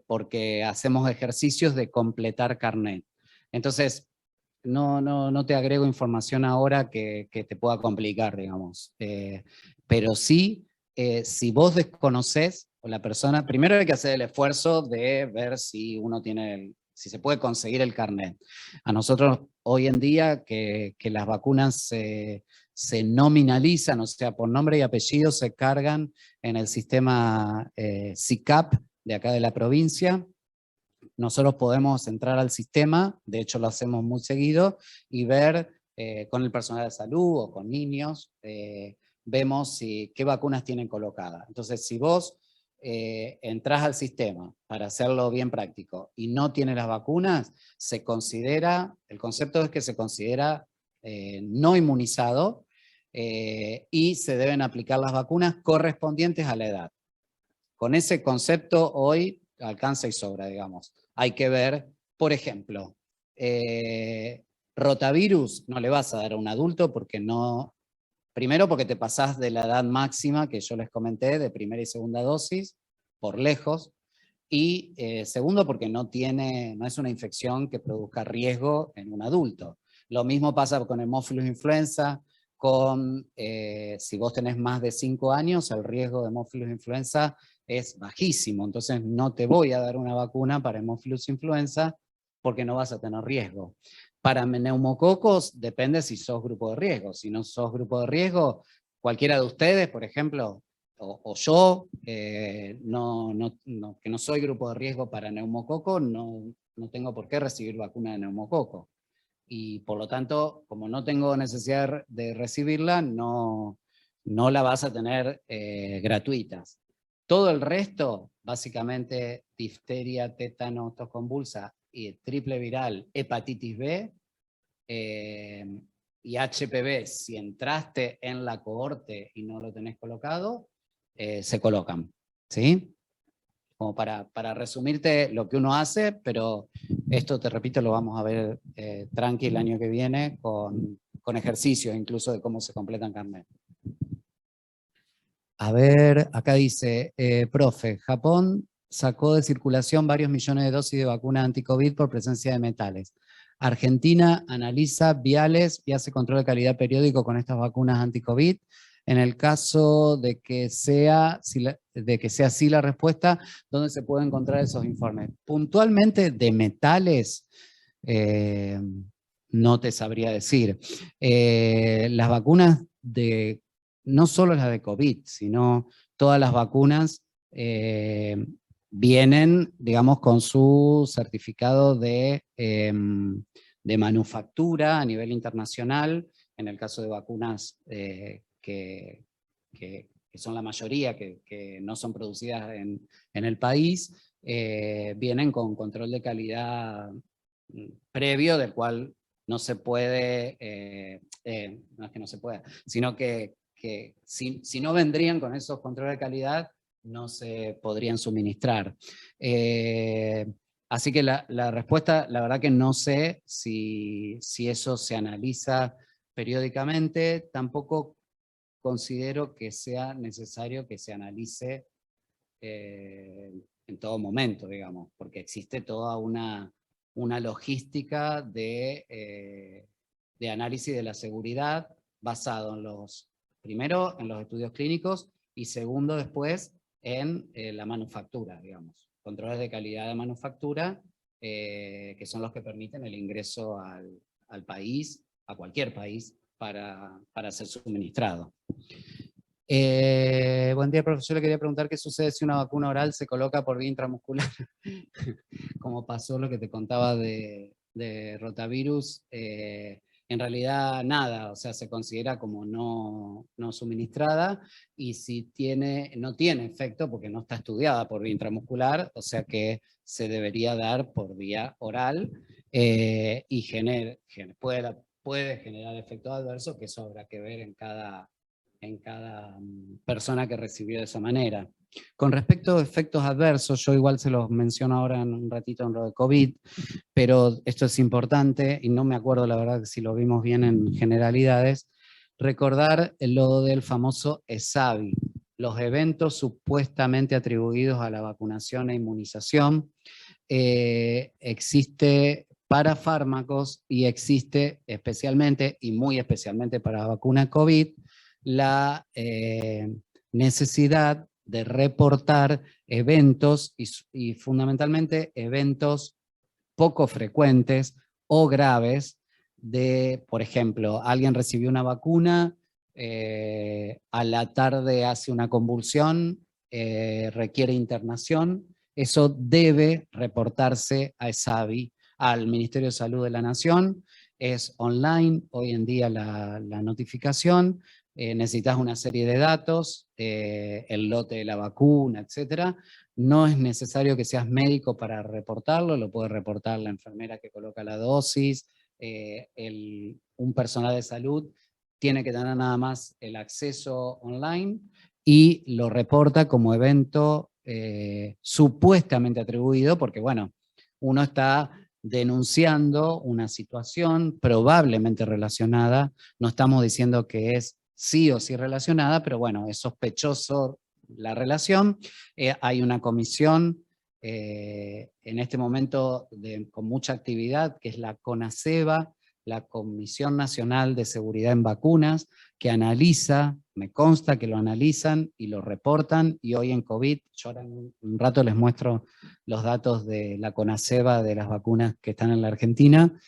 porque hacemos ejercicios de completar carnet. Entonces, no te agrego información ahora que te pueda complicar, digamos. Pero sí, si vos desconocés, o la persona, primero hay que hacer el esfuerzo de ver si uno tiene, si se puede conseguir el carnet. A nosotros hoy en día que las vacunas se nominalizan, o sea, por nombre y apellido se cargan en el sistema SICAP de acá de la provincia. Nosotros podemos entrar al sistema, de hecho lo hacemos muy seguido, y ver con el personal de salud o con niños, vemos qué vacunas tienen colocadas. Entonces, si vos entras al sistema para hacerlo bien práctico y no tiene las vacunas, se considera, el concepto es que se considera no inmunizado y se deben aplicar las vacunas correspondientes a la edad. Con ese concepto hoy alcanza y sobra, digamos. Hay que ver, por ejemplo, rotavirus no le vas a dar a un adulto porque no, primero porque te pasás de la edad máxima que yo les comenté, de primera y segunda dosis, por lejos, y segundo porque no es una infección que produzca riesgo en un adulto. Lo mismo pasa con hemófilos influenza, si vos tenés más de 5 años, el riesgo de hemófilos influenza es bajísimo, entonces no te voy a dar una vacuna para hemófilos influenza porque no vas a tener riesgo. Para neumococos depende si sos grupo de riesgo. Si no sos grupo de riesgo, cualquiera de ustedes, por ejemplo, o yo, que no soy grupo de riesgo para neumococo, no tengo por qué recibir vacuna de neumococo. Y por lo tanto, como no tengo necesidad de recibirla, no la vas a tener gratuitas. Todo el resto, básicamente difteria, tétano, tos convulsa y triple viral, hepatitis B y HPV, si entraste en la cohorte y no lo tenés colocado, se colocan, ¿sí? Como para resumirte lo que uno hace, pero esto, te repito, lo vamos a ver tranqui el año que viene con ejercicios incluso de cómo se completan carnet. A ver, acá dice, profe, Japón sacó de circulación varios millones de dosis de vacuna anti-COVID por presencia de metales. Argentina analiza viales y hace control de calidad periódico con estas vacunas anti-COVID. En el caso de que sea así la respuesta, ¿dónde se pueden encontrar esos informes? Puntualmente de metales, no te sabría decir. Las vacunas no solo las de COVID, sino todas las vacunas vienen, digamos, con su certificado de manufactura a nivel internacional, en el caso de vacunas que son la mayoría, que no son producidas en el país, vienen con control de calidad previo del cual no se puede, no es que no se pueda, sino que si no vendrían con esos controles de calidad, no se podrían suministrar. Así que la respuesta, la verdad que no sé si eso se analiza periódicamente, tampoco considero que sea necesario que se analice en todo momento, digamos, porque existe toda una logística de análisis de la seguridad basado en primero en los estudios clínicos y segundo después en la manufactura, digamos. Controles de calidad de manufactura que son los que permiten el ingreso al país, a cualquier país, para ser suministrado. Buen día, profesor. Le quería preguntar qué sucede si una vacuna oral se coloca por vía intramuscular, como pasó lo que te contaba de rotavirus. En realidad nada, o sea, se considera como no suministrada, y si no tiene efecto porque no está estudiada por vía intramuscular, o sea que se debería dar por vía oral, y puede generar efectos adversos, que eso habrá que ver en cada persona que recibió de esa manera. Con respecto a efectos adversos, yo igual se los menciono ahora en un ratito en lo de COVID, pero esto es importante, y no me acuerdo la verdad si lo vimos bien en generalidades, recordar lo del famoso ESAVI, los eventos supuestamente atribuidos a la vacunación e inmunización. Existe para fármacos y existe especialmente, y muy especialmente para la vacuna COVID, la necesidad de reportar eventos y fundamentalmente eventos poco frecuentes o graves de, por ejemplo, alguien recibió una vacuna, a la tarde hace una convulsión, requiere internación, eso debe reportarse a ESAVI, al Ministerio de Salud de la Nación, es online hoy en día la notificación. Necesitas una serie de datos, el lote de la vacuna, etc. No es necesario que seas médico para reportarlo, lo puede reportar la enfermera que coloca la dosis, un personal de salud tiene que tener nada más el acceso online y lo reporta como evento supuestamente atribuido, porque bueno, uno está denunciando una situación probablemente relacionada, no estamos diciendo que es sí o sí relacionada, pero bueno, es sospechoso la relación. Hay una comisión en este momento con mucha actividad, que es la CONASEVA, la Comisión Nacional de Seguridad en Vacunas, que analiza, me consta que lo analizan y lo reportan, y hoy en COVID, yo ahora en un rato les muestro los datos de la CONASEVA de las vacunas que están en la Argentina,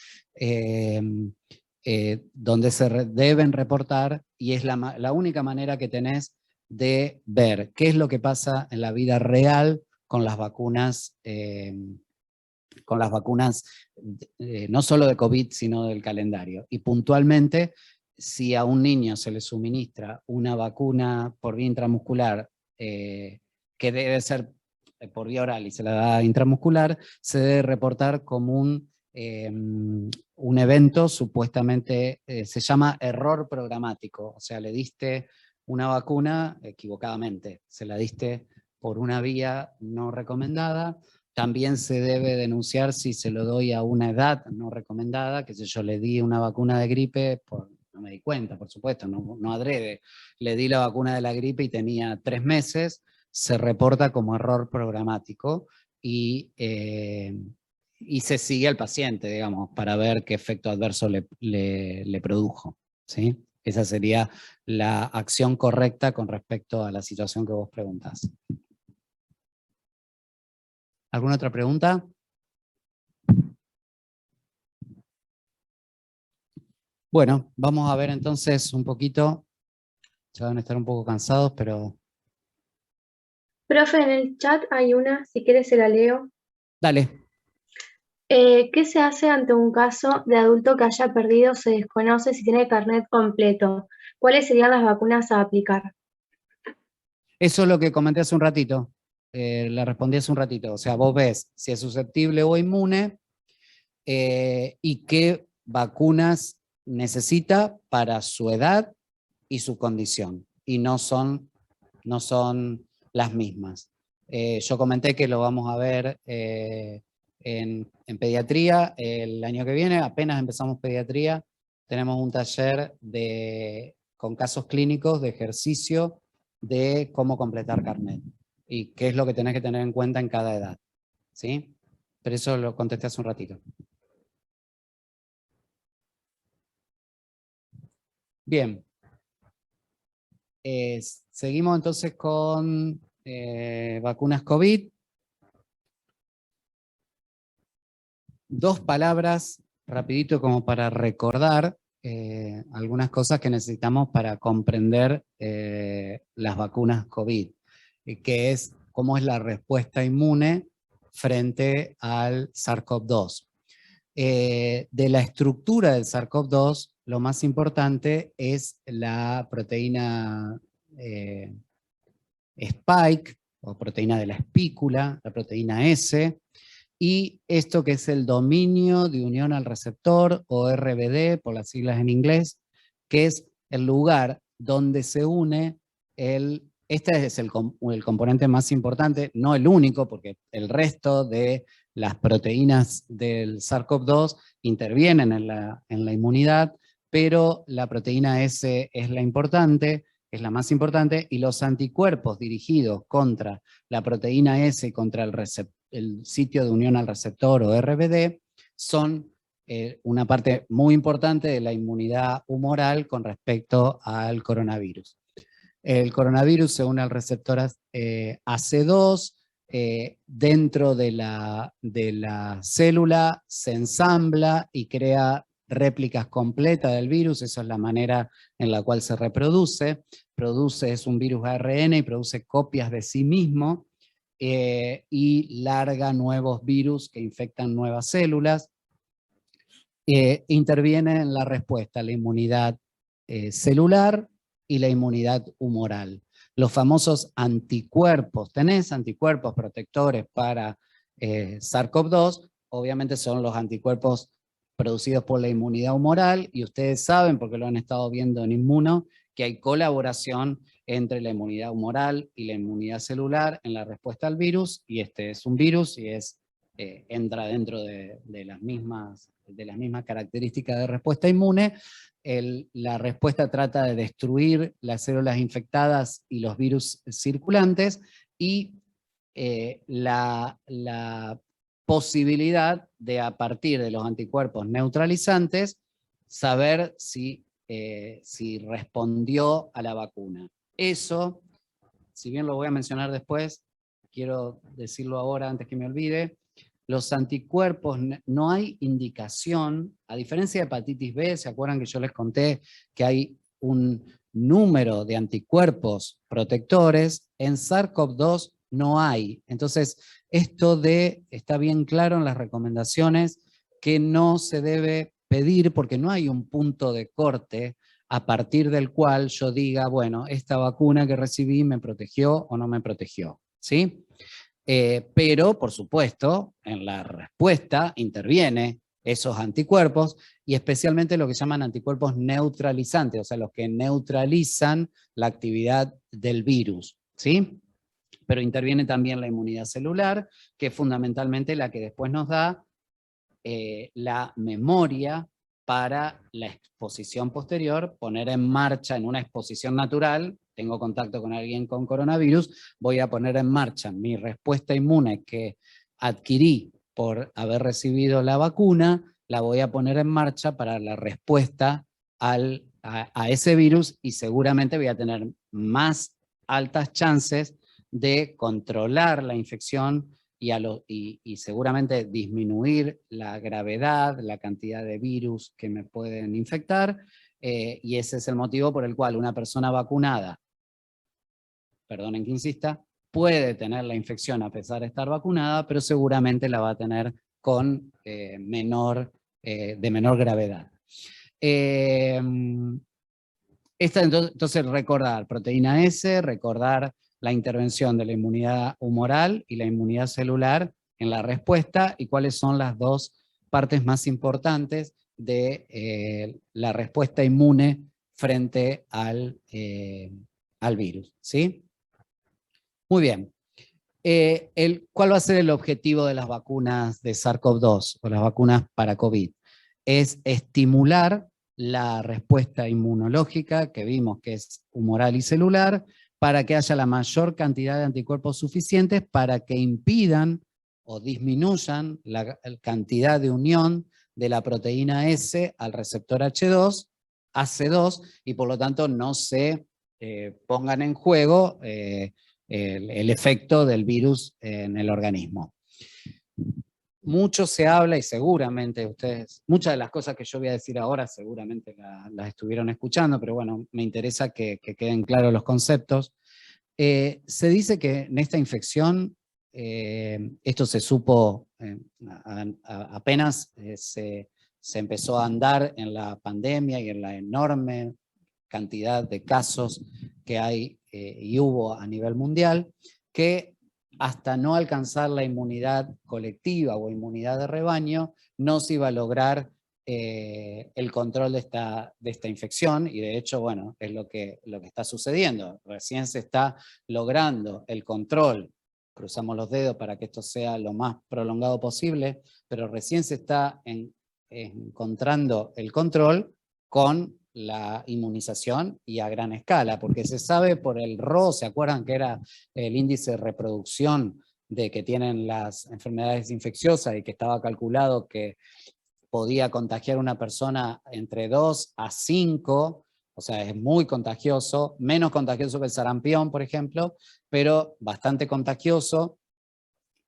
donde se deben reportar, y es la única manera que tenés de ver qué es lo que pasa en la vida real con las vacunas, no solo de COVID, sino del calendario. Y puntualmente, si a un niño se le suministra una vacuna por vía intramuscular, que debe ser por vía oral y se la da intramuscular, se debe reportar como un evento supuestamente, se llama error programático, o sea, le diste una vacuna equivocadamente, se la diste por una vía no recomendada. También se debe denunciar si se lo doy a una edad no recomendada, que si yo le di una vacuna de gripe, no me di cuenta, por supuesto, no adrede, le di la vacuna de la gripe y tenía 3 meses, se reporta como error programático y se sigue al paciente, digamos, para ver qué efecto adverso le produjo, ¿sí? Esa sería la acción correcta con respecto a la situación que vos preguntás. ¿Alguna otra pregunta? Bueno, vamos a ver entonces un poquito, ya van a estar un poco cansados, pero... Profe, en el chat hay una, si quieres se la leo. Dale. ¿Qué se hace ante un caso de adulto que haya perdido o se desconoce si tiene carnet completo? ¿Cuáles serían las vacunas a aplicar? Eso es lo que comenté hace un ratito, le respondí hace un ratito. O sea, vos ves si es susceptible o inmune, y qué vacunas necesita para su edad y su condición, y no son las mismas. Yo comenté que lo vamos a ver en pediatría el año que viene, apenas empezamos pediatría, tenemos un taller con casos clínicos de ejercicio de cómo completar carnet y qué es lo que tenés que tener en cuenta en cada edad, ¿sí? Pero eso lo contesté hace un ratito. Bien. Seguimos entonces con vacunas COVID. 2 palabras, rapidito como para recordar algunas cosas que necesitamos para comprender las vacunas COVID, que es cómo es la respuesta inmune frente al SARS-CoV-2. De la estructura del SARS-CoV-2, lo más importante es la proteína Spike, o proteína de la espícula, la proteína S, y esto que es el dominio de unión al receptor, o RBD, por las siglas en inglés, que es el lugar donde se une este es el componente más importante, no el único, porque el resto de las proteínas del SARS-CoV-2 intervienen en la inmunidad, pero la proteína S es la importante, es la más importante, y los anticuerpos dirigidos contra la proteína S y contra el sitio de unión al receptor o RBD son una parte muy importante de la inmunidad humoral con respecto al coronavirus. El coronavirus se une al receptor AC2, dentro de la célula se ensambla y crea réplicas completas del virus, esa es la manera en la cual se reproduce. Es un virus ARN y produce copias de sí mismo y larga nuevos virus que infectan nuevas células. Interviene en la respuesta la inmunidad celular y la inmunidad humoral. Los famosos anticuerpos, tenés anticuerpos protectores para SARS-CoV-2, obviamente son los anticuerpos producidos por la inmunidad humoral, y ustedes saben, porque lo han estado viendo en Inmuno, que hay colaboración entre la inmunidad humoral y la inmunidad celular en la respuesta al virus, y este es un virus y entra dentro de las mismas características de respuesta inmune. La respuesta trata de destruir las células infectadas y los virus circulantes, y la posibilidad de, a partir de los anticuerpos neutralizantes, saber si respondió a la vacuna. Eso, si bien lo voy a mencionar después, quiero decirlo ahora antes que me olvide, los anticuerpos, no hay indicación, a diferencia de hepatitis B, ¿se acuerdan que yo les conté que hay un número de anticuerpos protectores? En SARS-CoV-2 no hay. Entonces, está bien claro en las recomendaciones que no se debe pedir, porque no hay un punto de corte a partir del cual yo diga, bueno, esta vacuna que recibí me protegió o no me protegió, ¿sí? Pero, por supuesto, en la respuesta interviene esos anticuerpos, y especialmente lo que llaman anticuerpos neutralizantes, o sea, los que neutralizan la actividad del virus, ¿sí? Pero interviene también la inmunidad celular, que es fundamentalmente la que después nos da la memoria para la exposición posterior, poner en marcha en una exposición natural. Tengo contacto con alguien con coronavirus, voy a poner en marcha mi respuesta inmune que adquirí por haber recibido la vacuna, la voy a poner en marcha para la respuesta a ese virus, y seguramente voy a tener más altas chances de controlar la infección y seguramente disminuir la gravedad, la cantidad de virus que me pueden infectar, y ese es el motivo por el cual una persona vacunada, perdonen que insista, puede tener la infección a pesar de estar vacunada, pero seguramente la va a tener con de menor gravedad. Entonces recordar proteína S, recordar la intervención de la inmunidad humoral y la inmunidad celular en la respuesta, y cuáles son las dos partes más importantes de la respuesta inmune frente al virus, ¿sí? Muy bien. ¿Cuál va a ser el objetivo de las vacunas de SARS-CoV-2 o las vacunas para COVID? Es estimular la respuesta inmunológica, que vimos que es humoral y celular, para que haya la mayor cantidad de anticuerpos suficientes para que impidan o disminuyan la cantidad de unión de la proteína S al receptor H2, AC2, y por lo tanto no se pongan en juego el efecto del virus en el organismo. Mucho se habla, y seguramente ustedes, muchas de las cosas que yo voy a decir ahora seguramente las estuvieron escuchando, pero bueno, me interesa que queden claros los conceptos. Se dice que en esta infección, esto se supo apenas se empezó a andar en la pandemia y en la enorme cantidad de casos que hay y hubo a nivel mundial, que hasta no alcanzar la inmunidad colectiva o inmunidad de rebaño, no se iba a lograr el control de esta infección, y de hecho, bueno, es lo que está sucediendo. Recién se está logrando el control, cruzamos los dedos para que esto sea lo más prolongado posible, pero recién se está encontrando el control con la inmunización y a gran escala, porque se sabe por el RO, ¿se acuerdan que era el índice de reproducción de que tienen las enfermedades infecciosas y que estaba calculado que podía contagiar una persona entre 2 a 5, o sea, es muy contagioso, menos contagioso que el sarampión, por ejemplo, pero bastante contagioso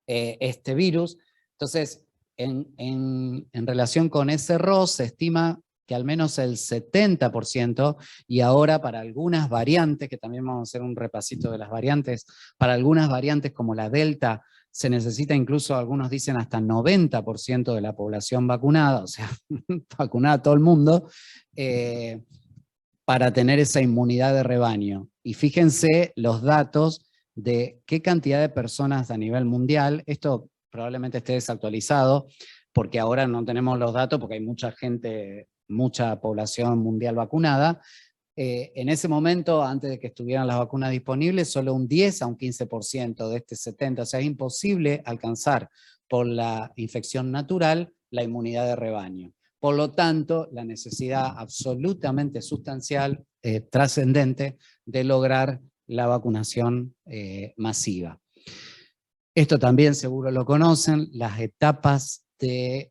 este virus. Entonces, en relación con ese RO se estima que al menos el 70%, y ahora para algunas variantes, que también vamos a hacer un repasito de las variantes, para algunas variantes como la Delta, se necesita incluso, algunos dicen, hasta 90% de la población vacunada, o sea, vacunada todo el mundo, para tener esa inmunidad de rebaño. Y fíjense los datos de qué cantidad de personas a nivel mundial, esto probablemente esté desactualizado, porque ahora no tenemos los datos, porque hay mucha gente, mucha población mundial vacunada. En ese momento, antes de que estuvieran las vacunas disponibles, solo un 10 a un 15% de este 70%, o sea, es imposible alcanzar por la infección natural la inmunidad de rebaño. Por lo tanto, la necesidad absolutamente sustancial, trascendente, de lograr la vacunación masiva. Esto también seguro lo conocen, las etapas de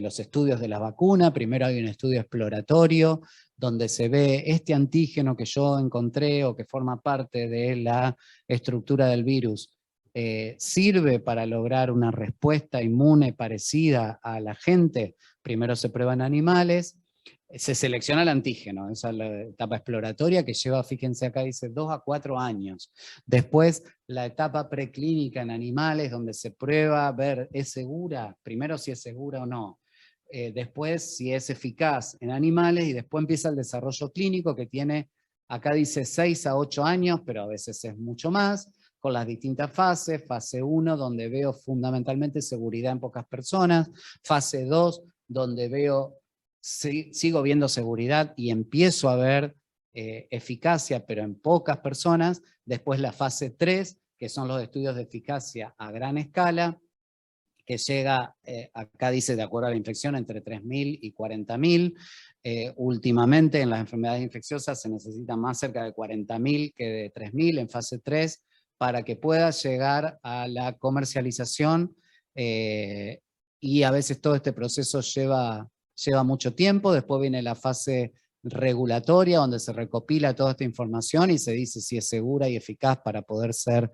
los estudios de la vacuna. Primero hay un estudio exploratorio donde se ve este antígeno que yo encontré o que forma parte de la estructura del virus, sirve para lograr una respuesta inmune parecida a la gente. Primero se prueba en animales, se selecciona el antígeno, esa es la etapa exploratoria que lleva, fíjense acá dice 2 a 4 años. Después la etapa preclínica en animales donde se prueba, ver, ¿es segura? Primero si es segura o no. Después si es eficaz en animales, y después empieza el desarrollo clínico que tiene, acá dice 6 a 8 años, pero a veces es mucho más, con las distintas fases. Fase 1 donde veo fundamentalmente seguridad en pocas personas, fase 2 donde veo sigo viendo seguridad y empiezo a ver eficacia, pero en pocas personas. Después la fase 3, que son los estudios de eficacia a gran escala, que llega, acá dice de acuerdo a la infección, entre 3.000 y 40.000. Últimamente en las enfermedades infecciosas se necesita más cerca de 40.000 que de 3.000 en fase 3, para que pueda llegar a la comercialización, y a veces todo este proceso lleva mucho tiempo. Después viene la fase regulatoria, donde se recopila toda esta información y se dice si es segura y eficaz para poder ser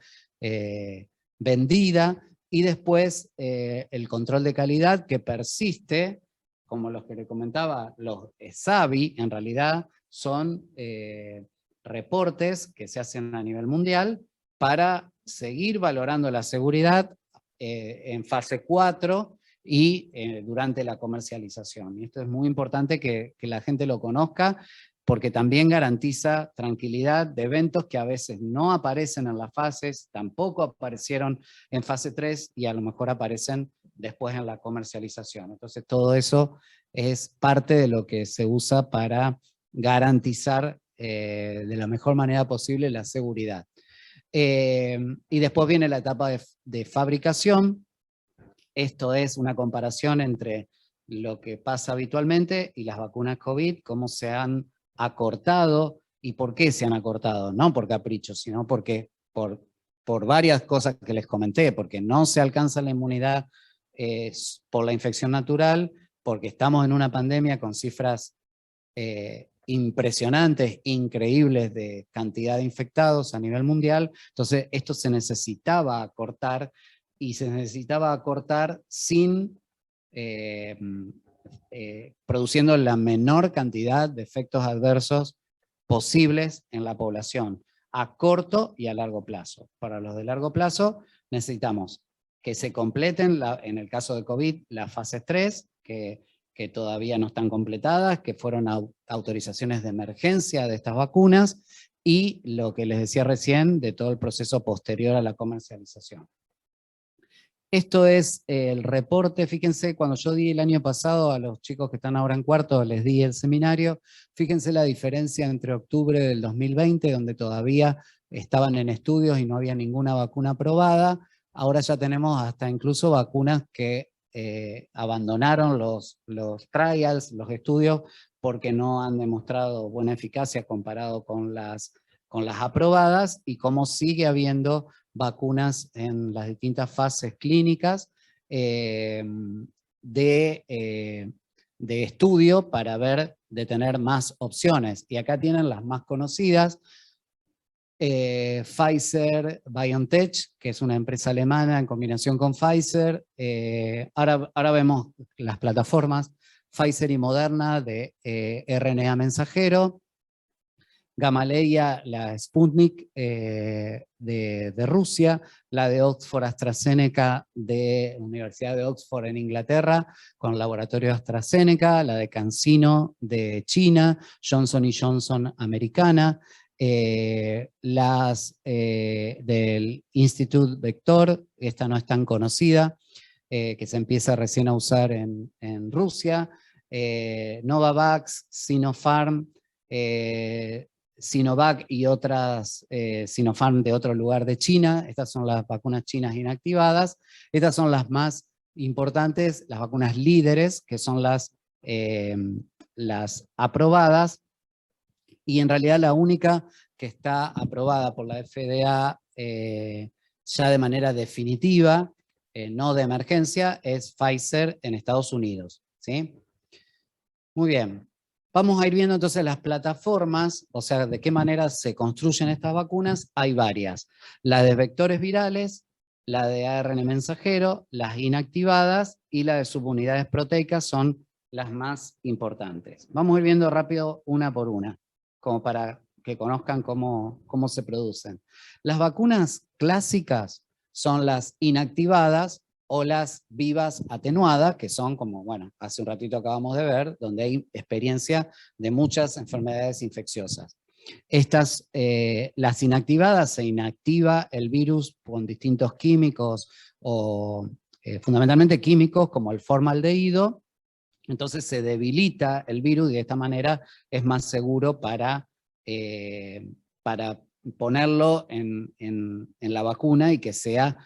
vendida. Y después el control de calidad, que persiste, como los que le comentaba, los SAVI, en realidad son reportes que se hacen a nivel mundial para seguir valorando la seguridad en fase 4, y durante la comercialización. Y esto es muy importante que la gente lo conozca, porque también garantiza tranquilidad de eventos que a veces no aparecen en las fases, tampoco aparecieron en fase 3, y a lo mejor aparecen después en la comercialización. Entonces todo eso es parte de lo que se usa para garantizar de la mejor manera posible la seguridad. Y después viene la etapa de fabricación. Esto es una comparación entre lo que pasa habitualmente y las vacunas COVID, cómo se han acortado y por qué se han acortado, no por capricho, sino porque por varias cosas que les comenté, porque no se alcanza la inmunidad por la infección natural, porque estamos en una pandemia con cifras impresionantes, increíbles de cantidad de infectados a nivel mundial. Entonces esto se necesitaba acortar, y se necesitaba acortar sin produciendo la menor cantidad de efectos adversos posibles en la población, a corto y a largo plazo. Para los de largo plazo necesitamos que se completen, en el caso de COVID, las fases 3, que todavía no están completadas, que fueron autorizaciones de emergencia de estas vacunas, y lo que les decía recién de todo el proceso posterior a la comercialización. Esto es el reporte. Fíjense, cuando yo di el año pasado a los chicos que están ahora en cuarto, les di el seminario, fíjense la diferencia entre octubre del 2020, donde todavía estaban en estudios y no había ninguna vacuna aprobada. Ahora ya tenemos hasta incluso vacunas que abandonaron los trials, los estudios, porque no han demostrado buena eficacia comparado con las aprobadas, y cómo sigue habiendo vacunas en las distintas fases clínicas de estudio para de tener más opciones. Y acá tienen las más conocidas: Pfizer, BioNTech, que es una empresa alemana en combinación con Pfizer. Ahora vemos las plataformas: Pfizer y Moderna de RNA mensajero, Gamaleya, la Sputnik de Rusia, la de Oxford AstraZeneca de la Universidad de Oxford en Inglaterra, con el laboratorio AstraZeneca, la de CanSino de China, Johnson & Johnson americana, las del Institut Vector, esta no es tan conocida, que se empieza recién a usar en Rusia, Novavax, Sinopharm, Sinovac y otras Sinopharm de otro lugar de China. Estas son las vacunas chinas inactivadas. Estas son las más importantes, las vacunas líderes, que son las aprobadas, y en realidad la única que está aprobada por la FDA ya de manera definitiva, no de emergencia, es Pfizer en Estados Unidos, ¿sí? Muy bien. Vamos a ir viendo entonces las plataformas, o sea, de qué manera se construyen estas vacunas. Hay varias: la de vectores virales, la de ARN mensajero, las inactivadas y la de subunidades proteicas son las más importantes. Vamos a ir viendo rápido una por una, como para que conozcan cómo se producen. Las vacunas clásicas son las inactivadas o las vivas atenuadas, que son como, bueno, hace un ratito acabamos de ver, donde hay experiencia de muchas enfermedades infecciosas. Estas, las inactivadas, se inactiva el virus con distintos químicos, o fundamentalmente químicos como el formaldehído, entonces se debilita el virus y de esta manera es más seguro para ponerlo en la vacuna y que sea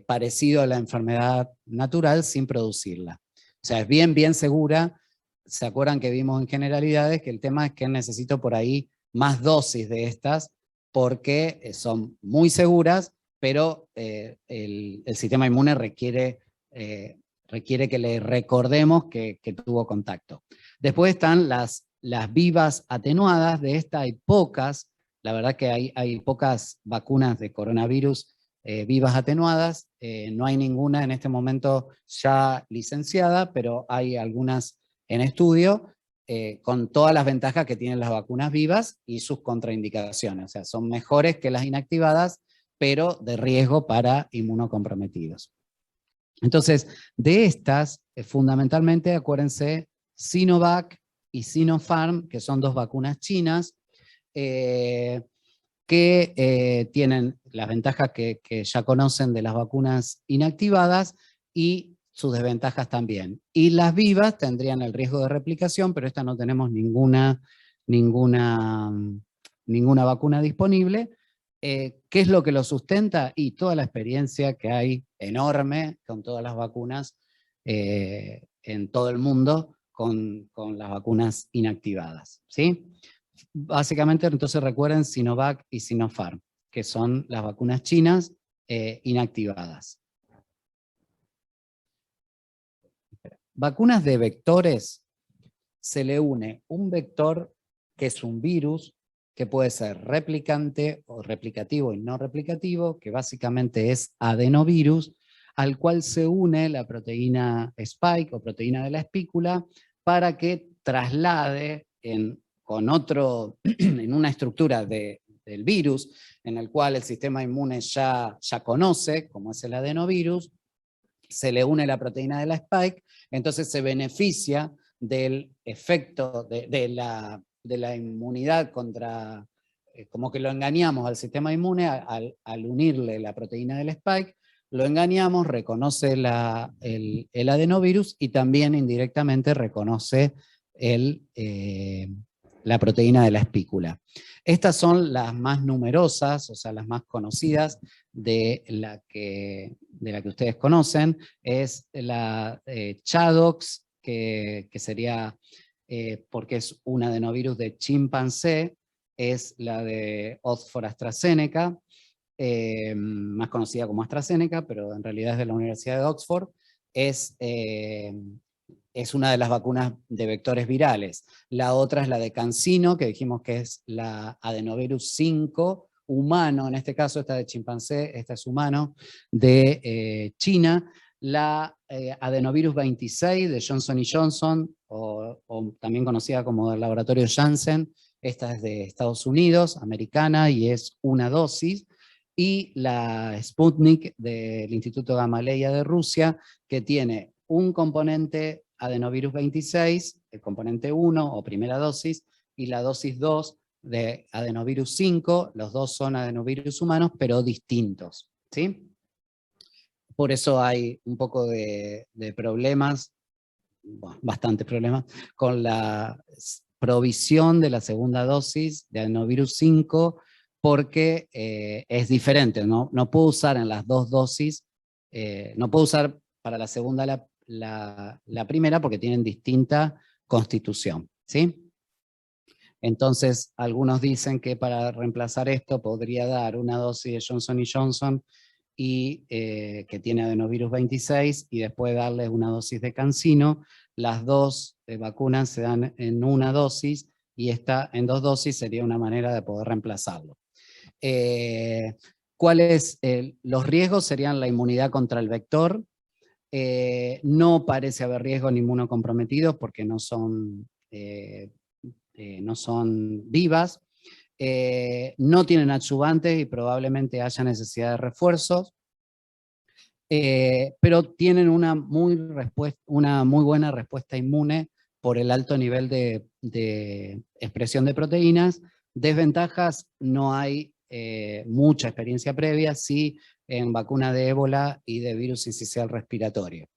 parecido a la enfermedad natural sin producirla. O sea, es bien segura. ¿Se acuerdan que vimos en generalidades que el tema es que necesito por ahí más dosis de estas porque son muy seguras, pero el sistema inmune requiere que le recordemos que tuvo contacto. Después están las vivas atenuadas. De esta hay pocas, la verdad que hay pocas vacunas de coronavirus vivas atenuadas, no hay ninguna en este momento ya licenciada, pero hay algunas en estudio, con todas las ventajas que tienen las vacunas vivas y sus contraindicaciones. O sea, son mejores que las inactivadas, pero de riesgo para inmunocomprometidos. Entonces, de estas, fundamentalmente, acuérdense, Sinovac y Sinopharm, que son dos vacunas chinas, que tienen las ventajas que ya conocen de las vacunas inactivadas, y sus desventajas también. Y las vivas tendrían el riesgo de replicación, pero esta no tenemos ninguna vacuna disponible. ¿Qué es lo que lo sustenta? Y toda la experiencia que hay enorme con todas las vacunas en todo el mundo, con las vacunas inactivadas, ¿sí? Básicamente, entonces recuerden Sinovac y Sinopharm, que son las vacunas chinas inactivadas. Vacunas de vectores, se le une un vector que es un virus, que puede ser replicante o replicativo y no replicativo, que básicamente es adenovirus, al cual se une la proteína spike o proteína de la espícula para que traslade en una estructura del virus, en el cual el sistema inmune ya conoce, como es el adenovirus, se le une la proteína de la spike, entonces se beneficia del efecto de la inmunidad contra, como que lo engañamos al sistema inmune al unirle la proteína del spike, lo engañamos, reconoce el adenovirus y también indirectamente reconoce la proteína de la espícula. Estas son las más numerosas, o sea, las más conocidas de la que ustedes conocen. Es la ChAdOx, que sería, porque es un adenovirus de chimpancé, es la de Oxford AstraZeneca, más conocida como AstraZeneca, pero en realidad es de la Universidad de Oxford. Es una de las vacunas de vectores virales. La otra es la de CanSino, que dijimos que es la adenovirus 5, humano, en este caso esta de chimpancé, esta es humano, de China. La adenovirus 26 de Johnson & Johnson, o también conocida como del laboratorio Janssen, esta es de Estados Unidos, americana, y es una dosis. Y la Sputnik del Instituto Gamaleya de Rusia, que tiene un componente adenovirus 26, el componente 1 o primera dosis, y la dosis 2 de adenovirus 5, los dos son adenovirus humanos, pero distintos, ¿sí? Por eso hay un poco de problemas, bueno, bastantes problemas, con la provisión de la segunda dosis de adenovirus 5, porque es diferente, no puedo usar en las dos dosis, no puedo usar para la segunda la primera porque tienen distinta constitución, ¿sí? Entonces, algunos dicen que para reemplazar esto podría dar una dosis de Johnson & Johnson que tiene adenovirus 26 y después darle una dosis de CanSino. Las dos vacunas se dan en una dosis y esta en dos dosis sería una manera de poder reemplazarlo. Los riesgos serían la inmunidad contra el vector. No parece haber riesgo ni inmunocomprometidos porque no son vivas. No tienen adyuvantes y probablemente haya necesidad de refuerzos. Pero tienen una muy buena respuesta inmune por el alto nivel de expresión de proteínas. Desventajas, no hay mucha experiencia previa, sí en vacuna de ébola y de virus sincicial respiratorio.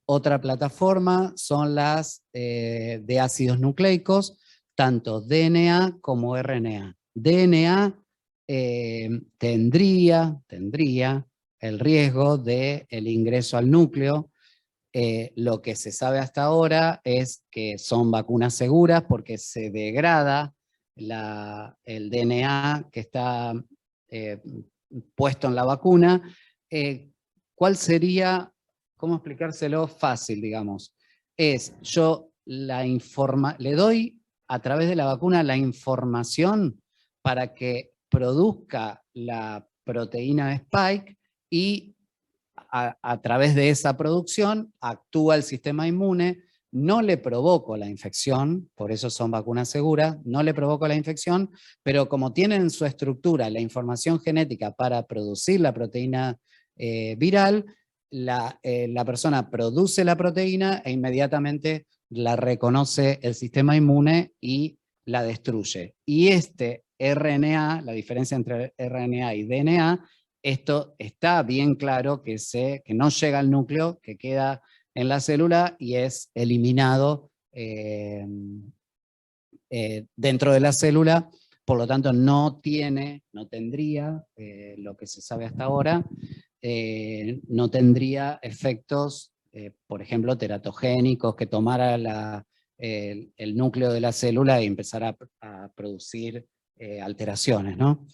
Otra plataforma son las de ácidos nucleicos, tanto DNA como RNA. DNA tendría el riesgo del ingreso al núcleo. Lo que se sabe hasta ahora es que son vacunas seguras porque se degrada el DNA que está puesto en la vacuna. ¿Cuál sería, cómo explicárselo fácil, digamos? Yo le doy a través de la vacuna la información para que produzca la proteína de Spike y a través de esa producción actúa el sistema inmune, no le provoco la infección, por eso son vacunas seguras, no le provoco la infección, pero como tienen en su estructura la información genética para producir la proteína viral, la persona produce la proteína e inmediatamente la reconoce el sistema inmune y la destruye. Y RNA, la diferencia entre RNA y DNA, esto está bien claro que no llega al núcleo, que queda en la célula y es eliminado dentro de la célula, por lo tanto no tendría, lo que se sabe hasta ahora, no tendría efectos, por ejemplo, teratogénicos, que tomara el núcleo de la célula y empezara a producir alteraciones, ¿no?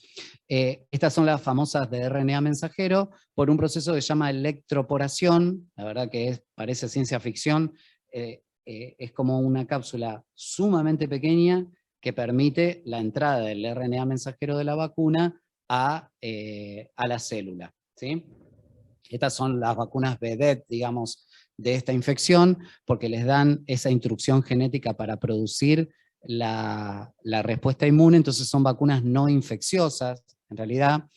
Estas son las famosas de RNA mensajero, por un proceso que se llama electroporación, la verdad que parece ciencia ficción, es como una cápsula sumamente pequeña que permite la entrada del RNA mensajero de la vacuna a la célula, ¿sí? Estas son las vacunas vedette, digamos, de esta infección, porque les dan esa instrucción genética para producir la respuesta inmune, entonces son vacunas no infecciosas, en realidad.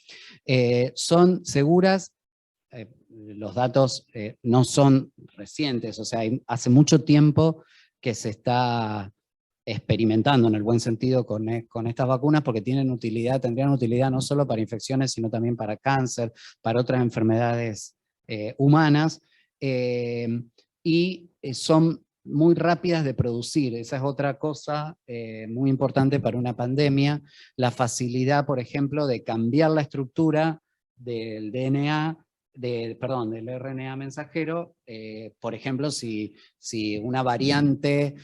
Son seguras, los datos no son recientes, o sea, hace mucho tiempo que se está experimentando en el buen sentido con estas vacunas, porque tendrían utilidad no solo para infecciones, sino también para cáncer, para otras enfermedades humanas, y son muy rápidas de producir. Esa es otra cosa muy importante para una pandemia, la facilidad, por ejemplo, de cambiar la estructura del DNA, del RNA mensajero, por ejemplo, si una variante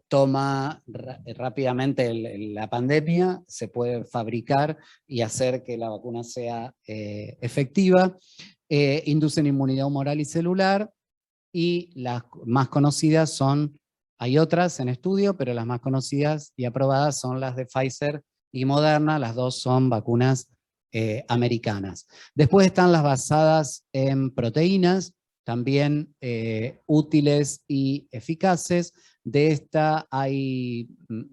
toma rápidamente la pandemia, se puede fabricar y hacer que la vacuna sea efectiva, inducen inmunidad humoral y celular, y las más conocidas hay otras en estudio, pero las más conocidas y aprobadas son las de Pfizer y Moderna, las dos son vacunas americanas. Después están las basadas en proteínas, también útiles y eficaces. De esta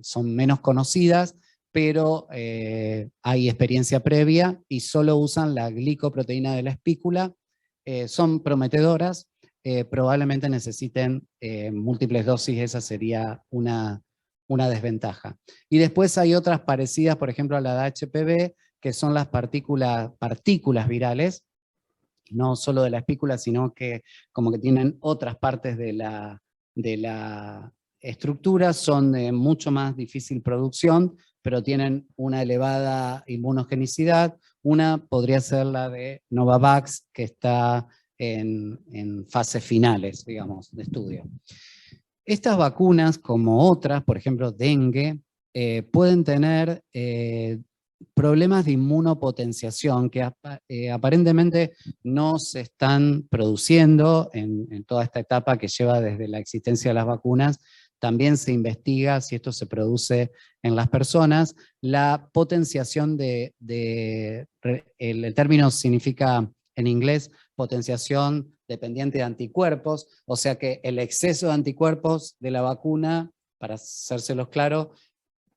son menos conocidas, pero hay experiencia previa y solo usan la glicoproteína de la espícula. Son prometedoras, probablemente necesiten múltiples dosis, esa sería una desventaja. Y después hay otras parecidas, por ejemplo a la de HPV, que son las partículas virales, no solo de la espícula, sino que como que tienen otras partes de la estructura, son de mucho más difícil producción, pero tienen una elevada inmunogenicidad. Una podría ser la de Novavax, que está en fases finales, digamos, de estudio. Estas vacunas, como otras, por ejemplo dengue, pueden tener problemas de inmunopotenciación que aparentemente no se están produciendo en toda esta etapa que lleva desde la existencia de las vacunas. También se investiga si esto se produce en las personas. La potenciación el término significa en inglés potenciación dependiente de anticuerpos, o sea que el exceso de anticuerpos de la vacuna, para hacérselos claro,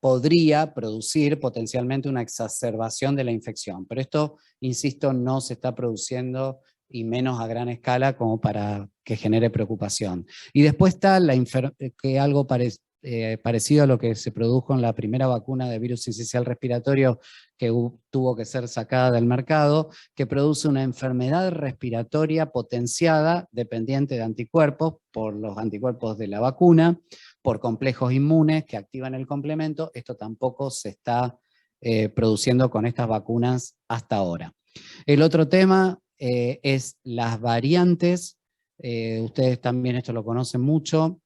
podría producir potencialmente una exacerbación de la infección. Pero esto, insisto, no se está produciendo, y menos a gran escala como para que genere preocupación. Y después está algo parecido a lo que se produjo en la primera vacuna de virus sincicial respiratorio que tuvo que ser sacada del mercado, que produce una enfermedad respiratoria potenciada dependiente de anticuerpos, por los anticuerpos de la vacuna, por complejos inmunes que activan el complemento. Esto tampoco se está produciendo con estas vacunas hasta ahora. El otro tema es las variantes. Ustedes también esto lo conocen mucho,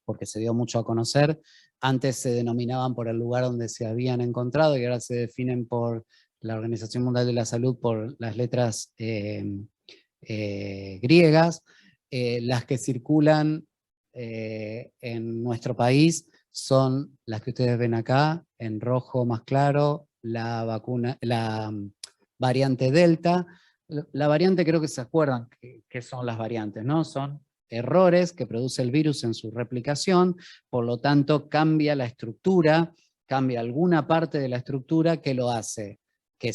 porque se dio mucho a conocer. Antes se denominaban por el lugar donde se habían encontrado y ahora se definen por la Organización Mundial de la Salud por las letras griegas. Las que circulan en nuestro país son las que ustedes ven acá, en rojo más claro, la variante Delta. La variante, creo que se acuerdan que son las variantes, ¿no? Son errores que produce el virus en su replicación, por lo tanto cambia la estructura, cambia alguna parte de la estructura que lo hace que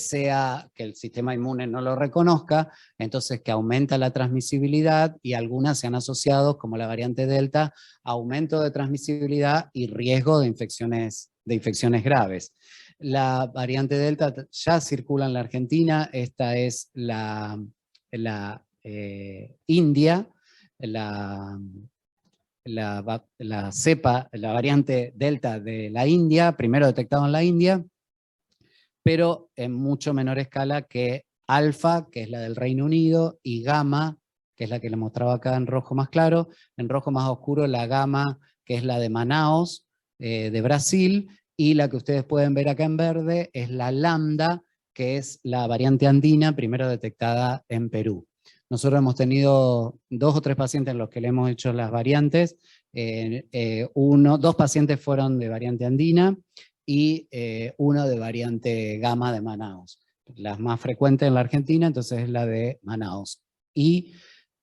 el sistema inmune no lo reconozca, entonces que aumenta la transmisibilidad, y algunas se han asociado, como la variante Delta, a aumento de transmisibilidad y riesgo de infecciones graves. La variante Delta ya circula en la Argentina, esta es la India, la cepa, la variante Delta de la India, primero detectado en la India, pero en mucho menor escala que Alfa, que es la del Reino Unido, y Gamma, que es la que le mostraba acá en rojo más claro, en rojo más oscuro la Gamma, que es la de Manaus, de Brasil, y la que ustedes pueden ver acá en verde es la Lambda, que es la variante andina, primero detectada en Perú. Nosotros hemos tenido 2 o 3 pacientes en los que le hemos hecho las variantes, 2 pacientes fueron de variante andina, y 1 de variante Gamma de Manaus. La más frecuente en la Argentina, entonces es la de Manaus. Y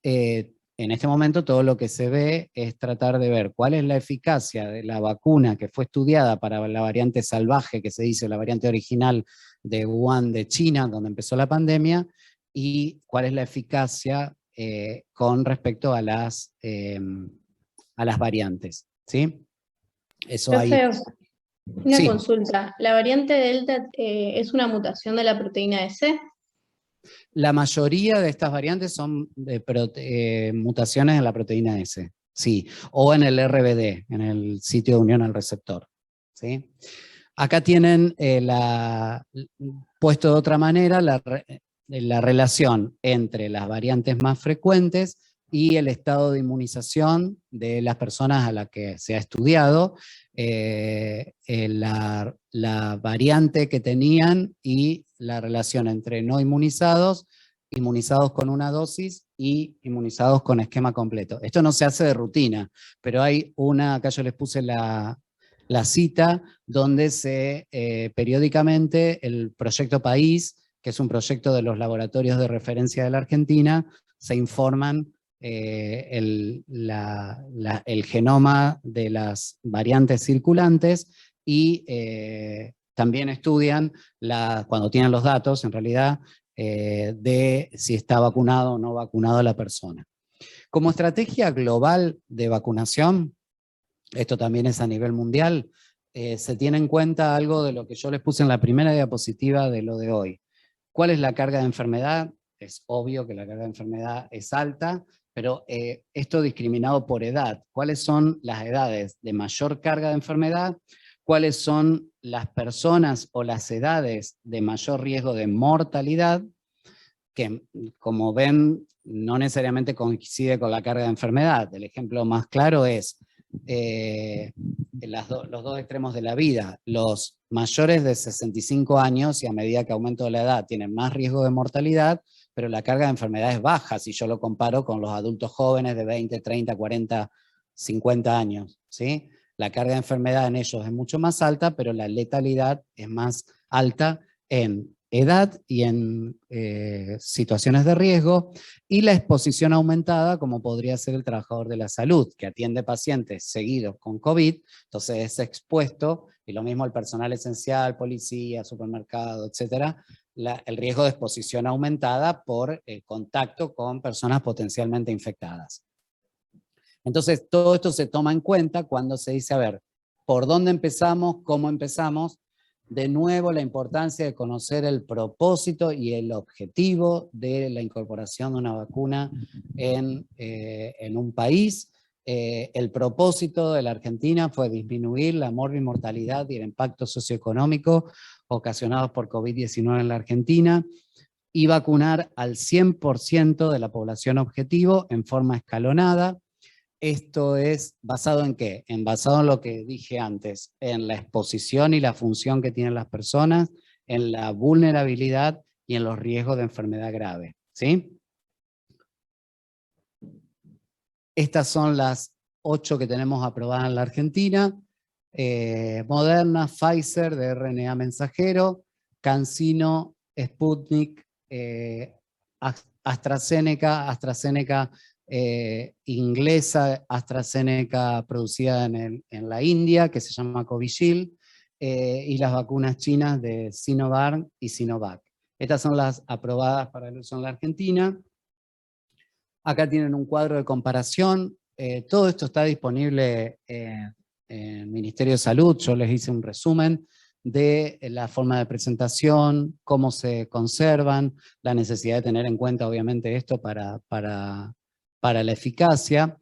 en este momento todo lo que se ve es tratar de ver cuál es la eficacia de la vacuna que fue estudiada para la variante salvaje, que se dice la variante original de Wuhan de China, donde empezó la pandemia, y cuál es la eficacia con respecto a las variantes. ¿Sí? Eso ahí. Una Sí. consulta. ¿La variante Delta es una mutación de la proteína S? La mayoría de estas variantes son mutaciones en la proteína S, sí, o en el RBD, en el sitio de unión al receptor. ¿Sí? Acá tienen puesto de otra manera la relación entre las variantes más frecuentes y el estado de inmunización de las personas a las que se ha estudiado, la variante que tenían y la relación entre no inmunizados, inmunizados con una dosis y inmunizados con esquema completo. Esto no se hace de rutina, pero hay acá yo les puse la cita donde periódicamente el Proyecto País, que es un proyecto de los laboratorios de referencia de la Argentina, se informan el genoma de las variantes circulantes y también estudian, cuando tienen los datos, en realidad, de si está vacunado o no vacunado la persona. Como estrategia global de vacunación, esto también es a nivel mundial, se tiene en cuenta algo de lo que yo les puse en la primera diapositiva de lo de hoy. ¿Cuál es la carga de enfermedad? Es obvio que la carga de enfermedad es alta, pero esto discriminado por edad. ¿Cuáles son las edades de mayor carga de enfermedad? ¿Cuáles son las personas o las edades de mayor riesgo de mortalidad? Que, como ven, no necesariamente coincide con la carga de enfermedad. El ejemplo más claro es los 2 extremos de la vida. Los mayores de 65 años, y a medida que aumenta la edad, tienen más riesgo de mortalidad, pero la carga de enfermedad es baja si yo lo comparo con los adultos jóvenes de 20, 30, 40, 50 años. ¿Sí? La carga de enfermedad en ellos es mucho más alta, pero la letalidad es más alta en edad y en situaciones de riesgo, y la exposición aumentada, como podría ser el trabajador de la salud, que atiende pacientes seguidos con COVID, entonces es expuesto, y lo mismo el personal esencial, policía, supermercado, etcétera, el riesgo de exposición aumentada por contacto con personas potencialmente infectadas. Entonces, todo esto se toma en cuenta cuando se dice, a ver, ¿por dónde empezamos? ¿Cómo empezamos? De nuevo, la importancia de conocer el propósito y el objetivo de la incorporación de una vacuna en un país. El propósito de la Argentina fue disminuir la morbimortalidad y el impacto socioeconómico ocasionados por COVID-19 en la Argentina y vacunar al 100% de la población objetivo en forma escalonada. Esto es basado en ¿qué? Basado en lo que dije antes, en la exposición y la función que tienen las personas, en la vulnerabilidad y en los riesgos de enfermedad grave. ¿Sí? Estas son las 8 que tenemos aprobadas en la Argentina. Moderna, Pfizer de RNA mensajero, CanSino, Sputnik, AstraZeneca inglesa, AstraZeneca producida en la India, que se llama Covishield, y las vacunas chinas de Sinovac y Sinovac. Estas son las aprobadas para el uso en la Argentina. Acá tienen un cuadro de comparación. Todo esto está disponible en el Ministerio de Salud. Yo les hice un resumen de la forma de presentación, cómo se conservan, la necesidad de tener en cuenta obviamente esto para la eficacia.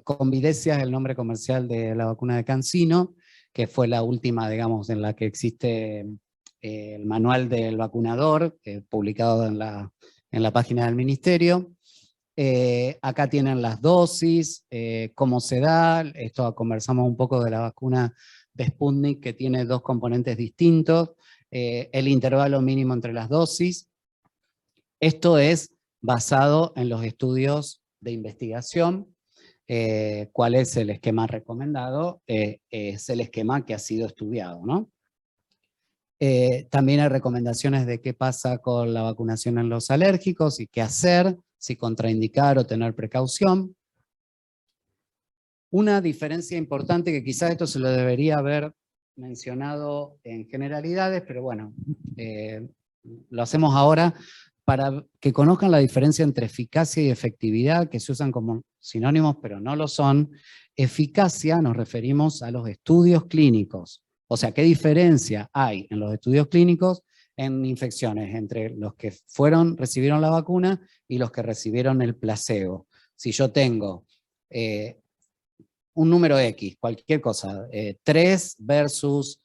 Convidecia es el nombre comercial de la vacuna de CanSino, que fue la última, digamos, en la que existe el manual del vacunador, publicado en la página del ministerio. Acá tienen las dosis, cómo se da, esto conversamos un poco de la vacuna de Sputnik, que tiene 2 componentes distintos, el intervalo mínimo entre las dosis. Esto es basado en los estudios de investigación. ¿Cuál es el esquema recomendado? Es el esquema que ha sido estudiado, ¿no? También hay recomendaciones de qué pasa con la vacunación en los alérgicos y qué hacer, si contraindicar o tener precaución. Una diferencia importante, que quizás esto se lo debería haber mencionado en generalidades, pero bueno, lo hacemos ahora para que conozcan la diferencia entre eficacia y efectividad, que se usan como sinónimos, pero no lo son. Eficacia nos referimos a los estudios clínicos. O sea, ¿qué diferencia hay en los estudios clínicos en infecciones entre los que recibieron la vacuna y los que recibieron el placebo? Si yo tengo un número X, cualquier cosa, 3 versus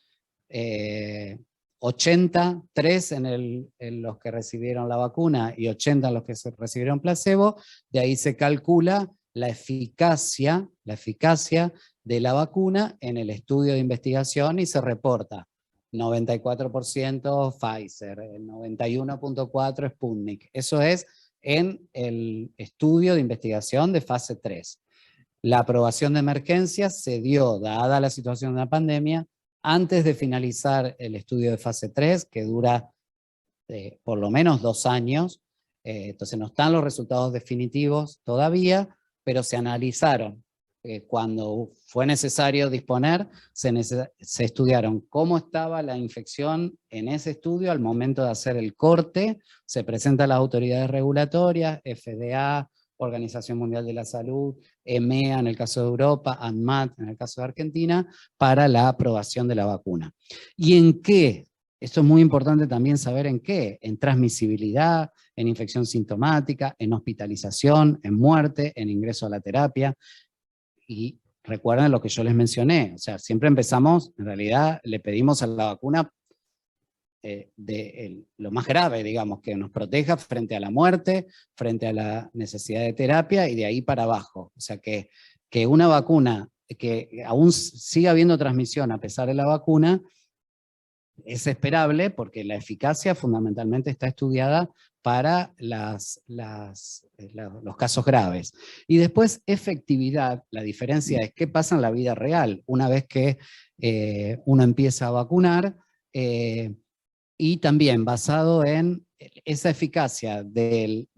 80, 3 en los que recibieron la vacuna y 80 en los que recibieron placebo, de ahí se calcula la eficacia de la vacuna en el estudio de investigación y se reporta 94% Pfizer, 91.4% Sputnik. Eso es en el estudio de investigación de fase 3. La aprobación de emergencia se dio, dada la situación de la pandemia, antes de finalizar el estudio de fase 3, que dura por lo menos 2 años. Entonces no están los resultados definitivos todavía, pero se analizaron. Cuando fue necesario disponer, se estudiaron cómo estaba la infección en ese estudio al momento de hacer el corte, se presentan las autoridades regulatorias, FDA, Organización Mundial de la Salud, EMEA en el caso de Europa, ANMAT en el caso de Argentina, para la aprobación de la vacuna. ¿Y en qué? Esto es muy importante también saber en qué. En transmisibilidad, en infección sintomática, en hospitalización, en muerte, en ingreso a la terapia. Y recuerden lo que yo les mencioné, o sea, siempre empezamos, en realidad le pedimos a la vacuna lo más grave, digamos, que nos proteja frente a la muerte, frente a la necesidad de terapia y de ahí para abajo. O sea, que una vacuna que aún siga habiendo transmisión a pesar de la vacuna es esperable porque la eficacia fundamentalmente está estudiada para los casos graves. Y después, efectividad, la diferencia es qué pasa en la vida real. Una vez que uno empieza a vacunar, y también basado en esa eficacia de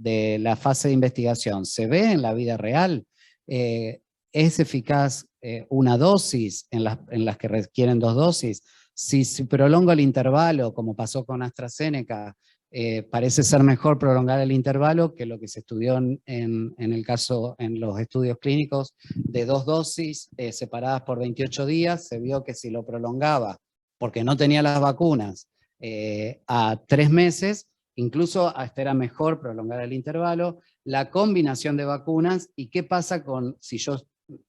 la fase de investigación, ¿se ve en la vida real? ¿Es eficaz una dosis en las que requieren 2 dosis? Si prolongo el intervalo, como pasó con AstraZeneca, parece ser mejor prolongar el intervalo que lo que se estudió en los estudios clínicos de 2 dosis separadas por 28 días. Se vio que si lo prolongaba, porque no tenía las vacunas, a 3 meses, incluso hasta era mejor prolongar el intervalo, la combinación de vacunas y qué pasa si yo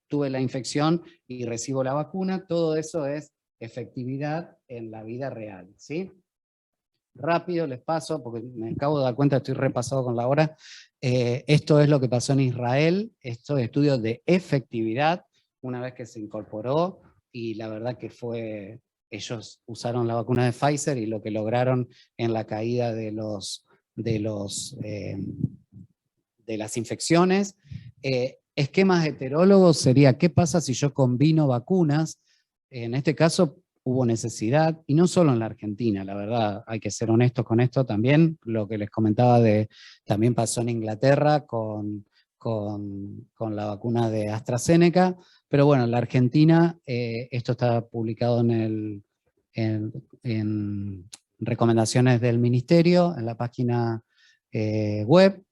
tuve la infección y recibo la vacuna. Todo eso es efectividad en la vida real, ¿sí? Rápido les paso, porque me acabo de dar cuenta, estoy repasado con la hora. Esto es lo que pasó en Israel, estos estudios de efectividad, una vez que se incorporó, y la verdad que ellos usaron la vacuna de Pfizer y lo que lograron en la caída de las infecciones. Esquemas heterólogos sería, ¿qué pasa si yo combino vacunas? En este caso hubo necesidad, y no solo en la Argentina, la verdad, hay que ser honestos con esto también, lo que les comentaba también pasó en Inglaterra con la vacuna de AstraZeneca, pero bueno, en la Argentina esto está publicado en recomendaciones del ministerio, en la página web.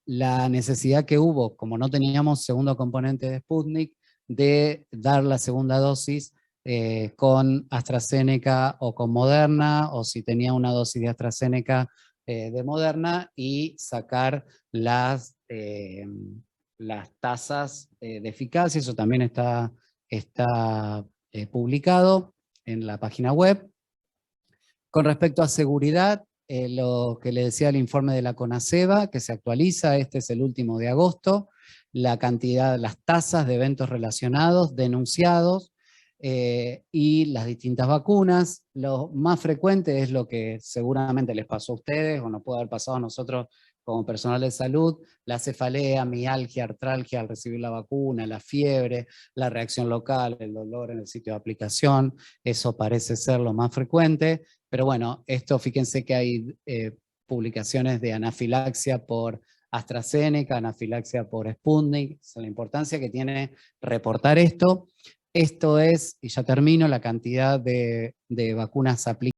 La necesidad que hubo, como no teníamos segundo componente de Sputnik, de dar la segunda dosis con AstraZeneca o con Moderna, o si tenía una dosis de AstraZeneca de Moderna, y sacar las tasas de eficacia. Eso también está publicado en la página web. Con respecto a seguridad, lo que le decía el informe de la CONASEBA, que se actualiza, este es el último de agosto, la cantidad, las tasas de eventos relacionados, denunciados, y las distintas vacunas. Lo más frecuente es lo que seguramente les pasó a ustedes, o nos puede haber pasado a nosotros como personal de salud: la cefalea, mialgia, artralgia al recibir la vacuna, la fiebre, la reacción local, el dolor en el sitio de aplicación. Eso parece ser lo más frecuente, pero bueno, esto, fíjense que hay publicaciones de anafilaxia por AstraZeneca, anafilaxia por Sputnik. Es la importancia que tiene reportar esto. Esto es, y ya termino, la cantidad de vacunas aplicadas